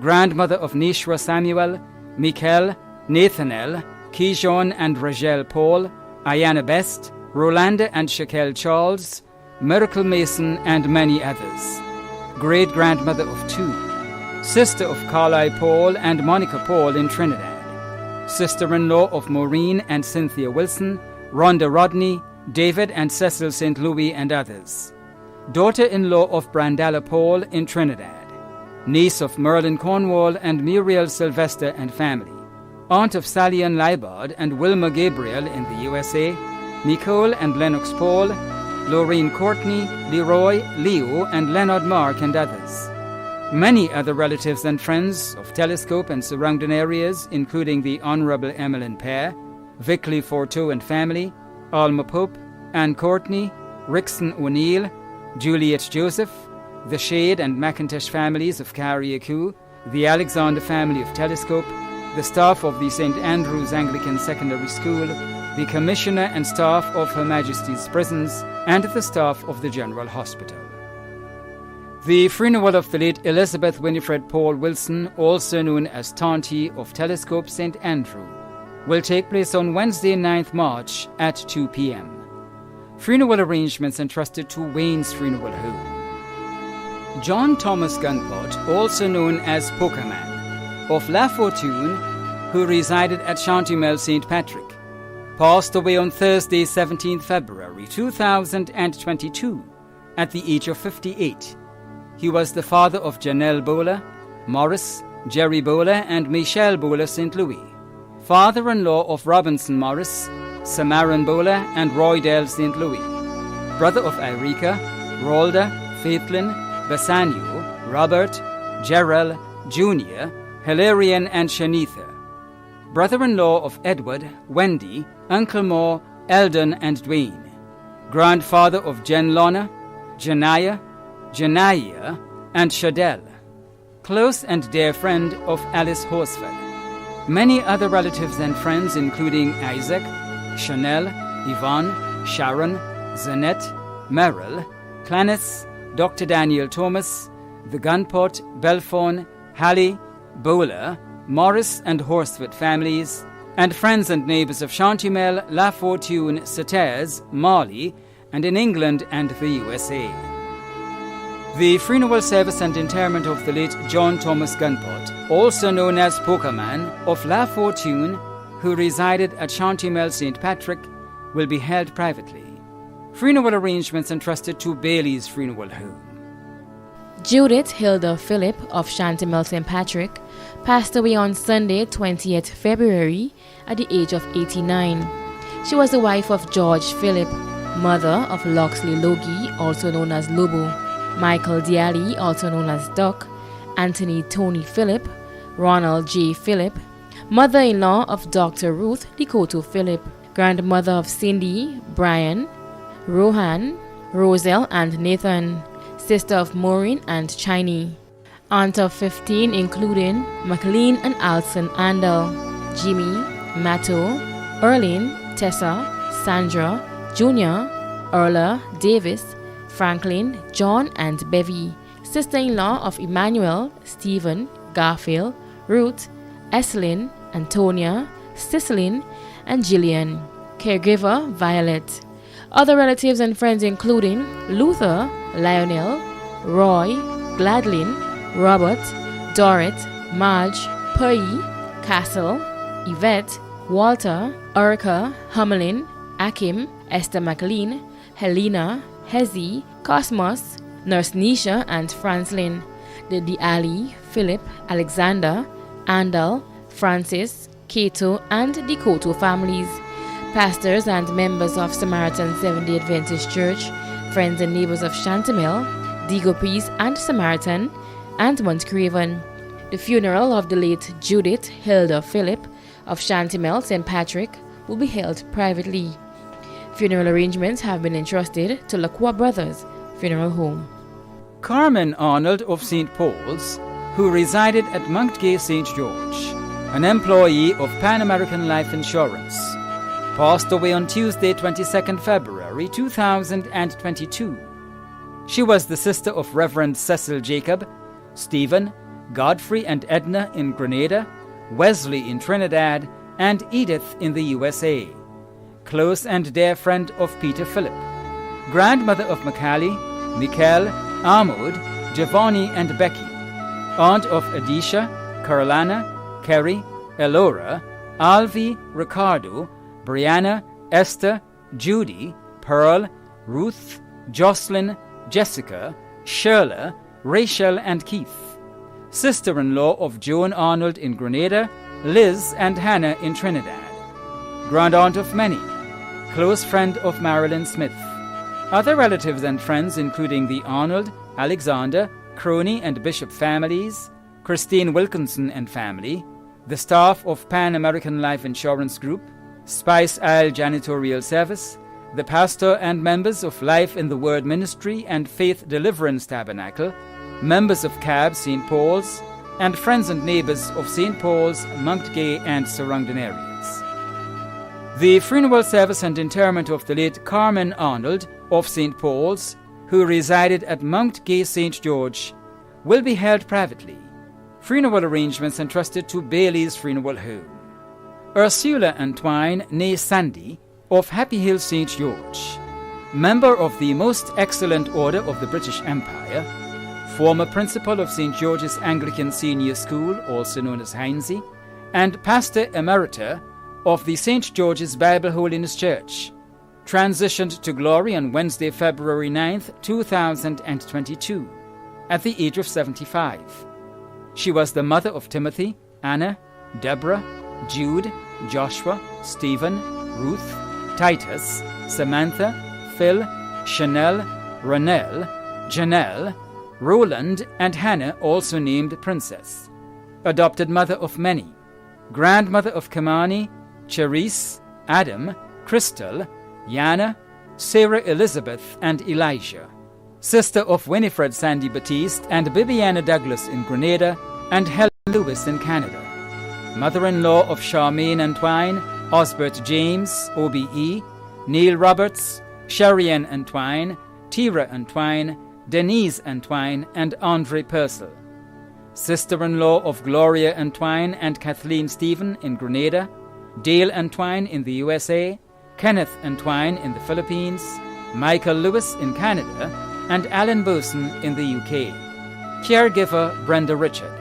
grandmother of Nishwa Samuel, Mikel, Nathaniel, Kijon and Rachel Paul, Ayanna Best, Rolanda and Shaquelle Charles, Miracle Mason and many others, great-grandmother of 2, sister of Carlisle Paul and Monica Paul in Trinidad, sister-in-law of Maureen and Cynthia Wilson, Rhonda Rodney, David and Cecil St. Louis and others, daughter-in-law of Brandala Paul in Trinidad, niece of Merlin Cornwall and Muriel Sylvester and family, aunt of Sally Ann Libard and Wilma Gabriel in the USA, Nicole and Lennox Paul, Laureen Courtney, Leroy, Leo and Leonard Mark and others. Many other relatives and friends of Telescope and surrounding areas, including the Honourable Emmeline Pear, Vickley Forteau and family, Alma Pope, Ann Courtney, Rickson O'Neill, Juliet Joseph, the Shade and McIntosh families of Carriacou, the Alexander family of Telescope, the staff of the St. Andrew's Anglican Secondary School, the Commissioner and staff of Her Majesty's Prisons, and the staff of the General Hospital. The funeral of the late Elizabeth Winifred Paul Wilson, also known as Tanti of Telescope St. Andrew, will take place on Wednesday, 9th March at 2 p.m. Funeral arrangements entrusted to Wayne's Funeral Home. John Thomas Gunport, also known as Pokerman, of La Fortune, who resided at Chantymel St. Patrick, passed away on Thursday, 17th February 2022, at the age of 58. He was the father of Janelle Bowler, Morris, Jerry Bowler, and Michelle Bowler St. Louis, father-in-law of Robinson Morris, Samaran Bowler, and Roy Dell St. Louis, brother of Irika, Rolda, Faithlin, Bassanio, Robert, Gerald, Jr., Hilarion, and Shanitha, brother-in-law of Edward, Wendy, Uncle Moore, Eldon, and Dwayne, grandfather of Jen Lorna, Janaya, Janaya, and Shadell, close and dear friend of Alice Horsford. Many other relatives and friends including Isaac, Chanel, Yvonne, Sharon, Zanette, Merrill, Clannis, Dr. Daniel Thomas, the Gunport, Belfon, Hallie, Bowler, Morris and Horsford families, and friends and neighbours of Chantimel, La Fortune, Sautez, Mali, and in England and the USA. The funeral service and interment of the late John Thomas Gunpot, also known as Pokerman, of La Fortune, who resided at Chantimel St. Patrick, will be held privately. Funeral arrangements entrusted to Bailey's Funeral Home. Judith Hilda Phillip of Chantimel St. Patrick passed away on Sunday, 20th February, at the age of 89. She was the wife of George Phillip, mother of Loxley Logie, also known as Lobo, Michael Diali, also known as Duck, Anthony Tony Phillip, Ronald J. Phillip, mother-in-law of Dr. Ruth Likoto Phillip, grandmother of Cindy, Brian, Rohan, Roselle and Nathan, sister of Maureen and Chiney, aunt of 15 including McLean and Alson Andel, Jimmy, Matto, Erlin, Tessa, Sandra, Junior, Erla, Davis, Franklin, John and Bevy, sister-in-law of Emmanuel, Stephen, Garfield, Ruth, Eslyn, Antonia, Cicely, and Gillian. Caregiver, Violet. Other relatives and friends including Luther, Lionel, Roy, Gladlyn, Robert, Dorrit, Marge, Purry, Castle, Yvette, Walter, Erica, Hummelin, Akim, Esther McLean, Helena, Hezzy, Cosmos, Nurse Nisha and Franslin, the Ali, Philip, Alexander, Andal, Francis, Cato and the Koto families, pastors and members of Samaritan Seventh-day Adventist Church, friends and neighbors of Chantimel, Digopis and Samaritan, and Montcraven. The funeral of the late Judith Hilda Phillip of Chantimel St. Patrick will be held privately. Funeral arrangements have been entrusted to Lacroix Brothers Funeral Home. Carmen Arnold of St. Paul's, who resided at Montgay St. George, an employee of Pan American Life Insurance, passed away on Tuesday, 22nd February 2022. She was the sister of Reverend Cecil Jacob, Stephen, Godfrey and Edna in Grenada, Wesley in Trinidad, and Edith in the USA. Close and dear friend of Peter Phillip, grandmother of Macaulay, Mikel, Ahmud, Giovanni and Becky, aunt of Adisha, Carolina, Kerry, Elora, Alvi, Ricardo, Brianna, Esther, Judy, Pearl, Ruth, Jocelyn, Jessica, Shirla, Rachel and Keith, sister-in-law of Joan Arnold in Grenada, Liz and Hannah in Trinidad, grand-aunt of many, close friend of Marilyn Smith. Other relatives and friends including the Arnold, Alexander, Crony and Bishop families, Christine Wilkinson and family, the staff of Pan American Life Insurance Group, Spice Isle Janitorial Service, the pastor and members of Life in the Word Ministry and Faith Deliverance Tabernacle, members of CAB St. Paul's, and friends and neighbors of St. Paul's, Montgay and surrounding areas. The funeral service and interment of the late Carmen Arnold of St. Paul's, who resided at Montgay St. George, will be held privately. Funeral arrangements entrusted to Bailey's Funeral Home. Ursula Antoine née Sandy of Happy Hill St. George, member of the Most Excellent Order of the British Empire, former principal of St. George's Anglican Senior School, also known as Hindesy, and pastor emerita of the St. George's Bible Holiness Church, transitioned to glory on Wednesday, February 9th, 2022, at the age of 75. She was the mother of Timothy, Anna, Deborah, Jude, Joshua, Stephen, Ruth, Titus, Samantha, Phil, Chanel, Ronelle, Janelle, Roland, and Hannah, also named Princess. Adopted mother of many. Grandmother of Kamani, Cherise, Adam, Crystal, Yana, Sarah Elizabeth, and Elijah. Sister of Winifred Sandy Batiste and Bibiana Douglas in Grenada and Helen Lewis in Canada. Mother-in-law of Charmaine Antoine, Osbert James, OBE, Neil Roberts, Sherian Antoine, Tira Antoine, Denise Antoine, and Andre Purcell. sister-in-law of Gloria Antwine and Kathleen Stephen in Grenada, Dale Antwine in the USA, Kenneth Antwine in the Philippines, Michael Lewis in Canada, and Alan Boson in the UK. Caregiver Brenda Richard.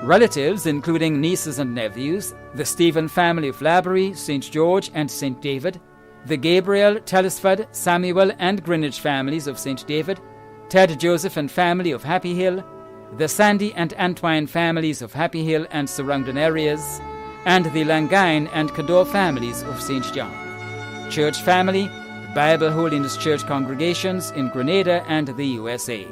Relatives including nieces and nephews, the Stephen family of Laborie, St. George and St. David, the Gabriel, Telesford, Samuel and Greenwich families of St. David, Ted Joseph and family of Happy Hill, the Sandy and Antwine families of Happy Hill and surrounding areas, and the Langine and Cador families of St. John. Church family, Bible Holiness Church congregations in Grenada and the USA.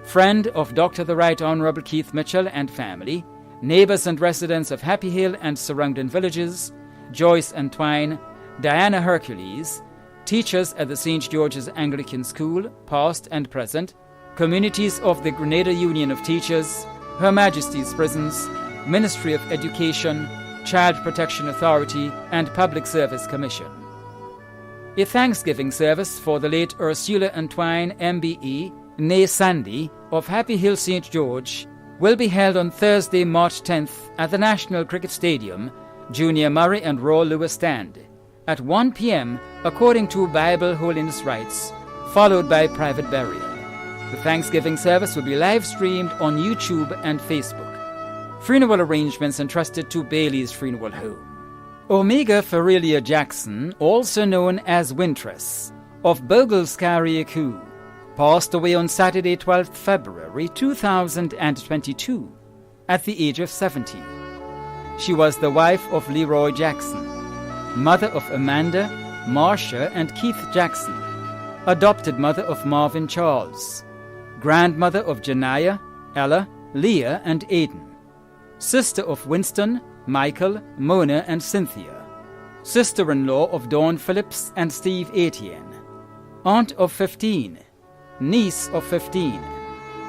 Friend of Dr. the Right Honourable Keith Mitchell and family, neighbours and residents of Happy Hill and surrounding villages, Joyce Antwine, Diana Hercules, teachers at the St. George's Anglican School, past and present, communities of the Grenada Union of Teachers, Her Majesty's Prisons, Ministry of Education, Child Protection Authority, and Public Service Commission. A Thanksgiving service for the late Ursula Antwine, MBE, née Sandy, of Happy Hill St. George, will be held on Thursday, March 10th at the National Cricket Stadium, Junior Murray and Royal Lewis Stand, at 1 p.m. according to Bible Holiness rites, followed by private burial. The Thanksgiving service will be live-streamed on YouTube and Facebook. Funeral arrangements entrusted to Bailey's Funeral Home. Omega Ferelia Jackson, also known as Wintress, of Boglescarriecu, passed away on Saturday, 12th February 2022, at the age of 70. She was the wife of Leroy Jackson, mother of Amanda, Marcia, and Keith Jackson, adopted mother of Marvin Charles, grandmother of Janiyah, Ella, Leah, and Aidan, sister of Winston, Michael, Mona, and Cynthia, sister-in-law of Dawn Phillips and Steve Etienne, aunt of 15, niece of 15,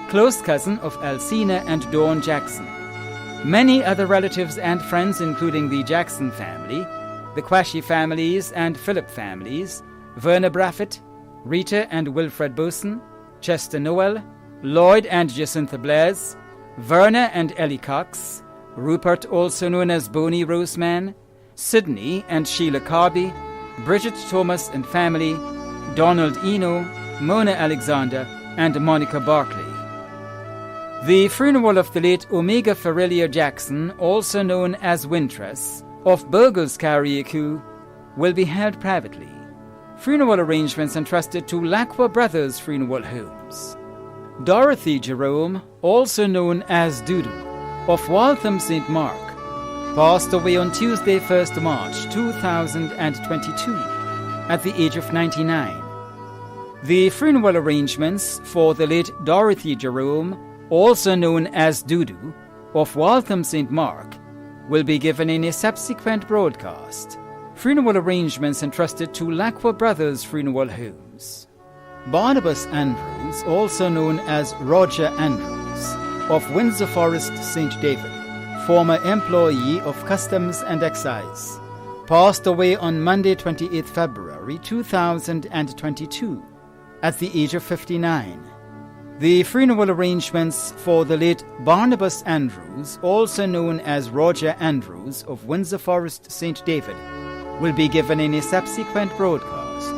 close cousin of Alcina and Dawn Jackson. Many other relatives and friends including the Jackson family, the Quashie families and Phillip families, Verna Braffett, Rita and Wilfred Boson, Chester Noel, Lloyd and Jacintha Blaise, Verna and Ellie Cox, Rupert, also known as Boney Roseman, Sydney and Sheila Carby, Bridget Thomas and family, Donald Eno, Mona Alexander, and Monica Barclay. The funeral of the late Omega Ferelia Jackson, also known as Wintress, of Boglescarriecu, will be held privately. Funeral arrangements entrusted to Lacqua Brothers Funeral Homes. Dorothy Jerome, also known as Dudu, of Waltham St. Mark, passed away on Tuesday, 1st March 2022, at the age of 99. The funeral arrangements for the late Dorothy Jerome, also known as Dudu, of Waltham St. Mark, will be given in a subsequent broadcast. Funeral arrangements entrusted to Lacqua Brothers Funeral Homes. Barnabas Andrews, also known as Roger Andrews, of Windsor Forest, St. David, former employee of Customs and Excise, passed away on Monday, 28 February 2022, at the age of 59. The funeral arrangements for the late Barnabas Andrews, also known as Roger Andrews of Windsor Forest, St. David, will be given in a subsequent broadcast.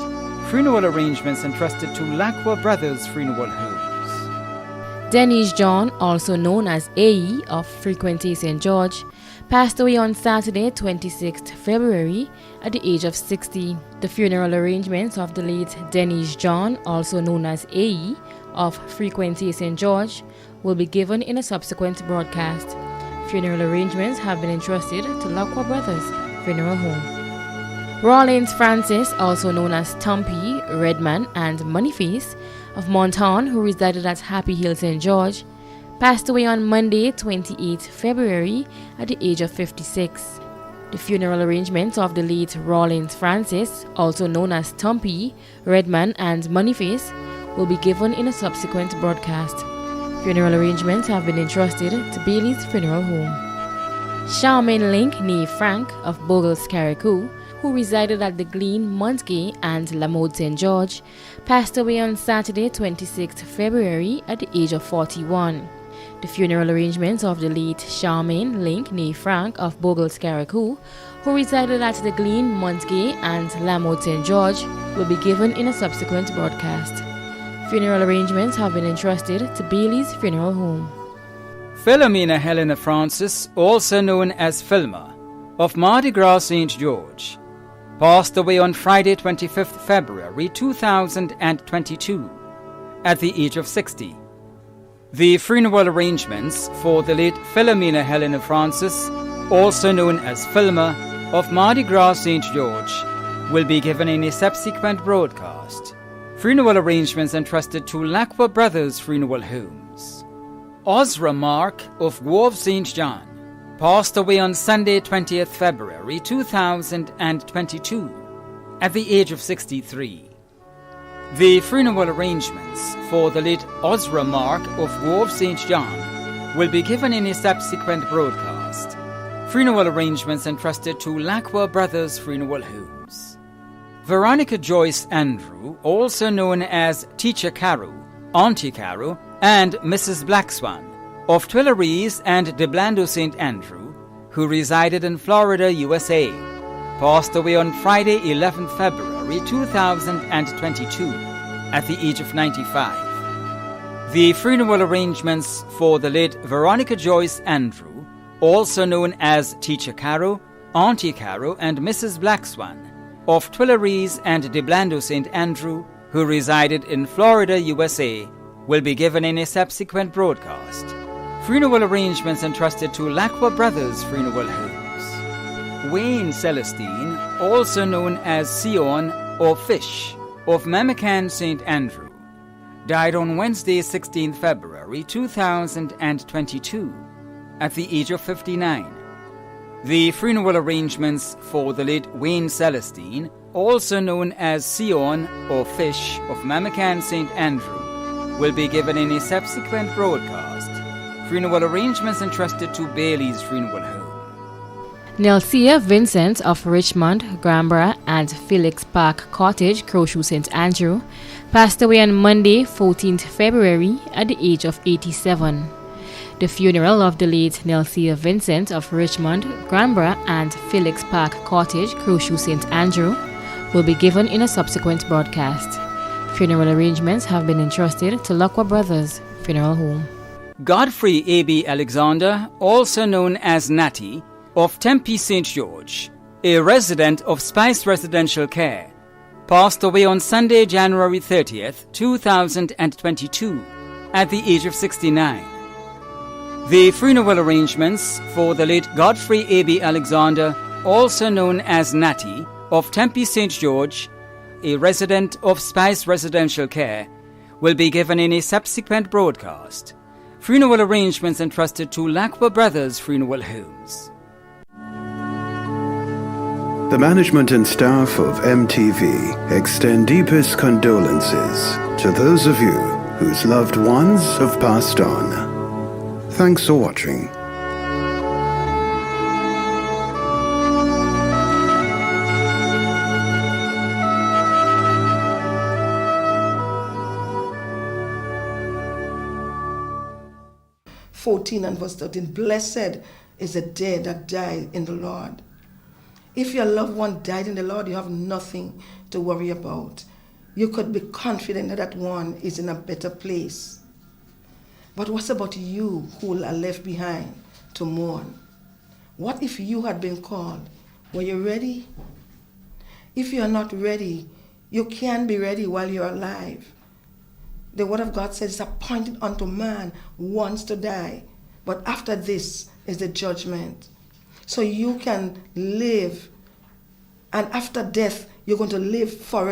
Funeral arrangements entrusted to Lacqua Brothers Funeral Homes. Denise John, also known as AE of Frequency St. George, passed away on Saturday, 26th February, at the age of 60. The funeral arrangements of the late Denise John, also known as AE of Frequency St. George, will be given in a subsequent broadcast. Funeral arrangements have been entrusted to Lacqua Brothers Funeral Home. Rawlins Francis, also known as Tumpy, Redman, and Moneyface, of Monton, who resided at Happy Hill St. George, passed away on Monday, 28 February, at the age of 56. The funeral arrangements of the late Rawlins Francis, also known as Tumpy, Redman, and Moneyface, will be given in a subsequent broadcast. Funeral arrangements have been entrusted to Bailey's Funeral Home. Charmaine Link, née Frank, of Boglescarriecu, who resided at the Glen, Montgay, and Lamode St. George, passed away on Saturday, 26th February, at the age of 41. The funeral arrangements of the late Charmaine Link née Frank of Bogles Carriacou, who resided at the Glen, Montgay and Lamotte St. George, will be given in a subsequent broadcast. Funeral arrangements have been entrusted to Bailey's Funeral Home. Philomena Helena Francis, also known as Filma, of Mardi Gras St. George, passed away on Friday 25th February 2022 at the age of 60. The funeral arrangements for the late Philomena Helena Francis, also known as Filma, of Mardi Gras St. George, will be given in a subsequent broadcast. Funeral arrangements entrusted to Lacqua Brothers Funeral Homes. Ozra Mark of Wharf St. John passed away on Sunday 20th February 2022 at the age of 63. The funeral arrangements for the late Ozra Mark of Wharf St. John will be given in a subsequent broadcast. Funeral arrangements entrusted to Lacqua Brothers Funeral Homes. Veronica Joyce Andrew, also known as Teacher Carol, Auntie Carol, and Mrs. Blackswan, of Tuileries and DeBlando St. Andrew, who resided in Florida, USA, passed away on Friday 11th February 2022 at the age of 95. The funeral arrangements for the late Veronica Joyce Andrew, also known as Teacher Carol, Auntie Carol, and Mrs. Blackswan, of Tuileries and DeBlando St. Andrew, who resided in Florida, USA, will be given in a subsequent broadcast. Funeral arrangements entrusted to Lacqua Brothers Funeral Homes. Wayne Celestine, also known as Sion or Fish, of Mamacan St. Andrew, died on Wednesday 16th February 2022 at the age of 59. The funeral arrangements for the late Wayne Celestine, also known as Sion or Fish, of Mamacan St. Andrew, will be given in a subsequent broadcast. Funeral arrangements entrusted to Bailey's Funeral Home. Nelsia Vincent of Richmond, Granborough and Felix Park Cottage, Crowshoe St. Andrew, passed away on Monday 14th February at the age of 87. The funeral of the late Nelsia Vincent of Richmond, Granborough and Felix Park Cottage, Crowshoe St. Andrew, will be given in a subsequent broadcast. Funeral arrangements have been entrusted to Lacqua Brothers Funeral Home. Godfrey A.B. Alexander, also known as Natty, of Tempe St. George, a resident of Spice Residential Care, passed away on Sunday, January 30th, 2022, at the age of 69. The funeral arrangements for the late Godfrey A.B. Alexander, also known as Natty, of Tempe St. George, a resident of Spice Residential Care, will be given in a subsequent broadcast. Funeral arrangements entrusted to Lacqua Brothers Funeral Homes. The management and staff of MTV extend deepest condolences to those of you whose loved ones have passed on. Thanks for watching. And verse 13, blessed is the day that died in the Lord. If your loved one died in the Lord, you have nothing to worry about. You could be confident that that one is in a better place. But what about you who are left behind to mourn? What if you had been called? Were you ready? If you are not ready, you can be ready while you're alive. The word of God says it's appointed unto man once to die, but after this is the judgment. So you can live, and after death, you're going to live forever.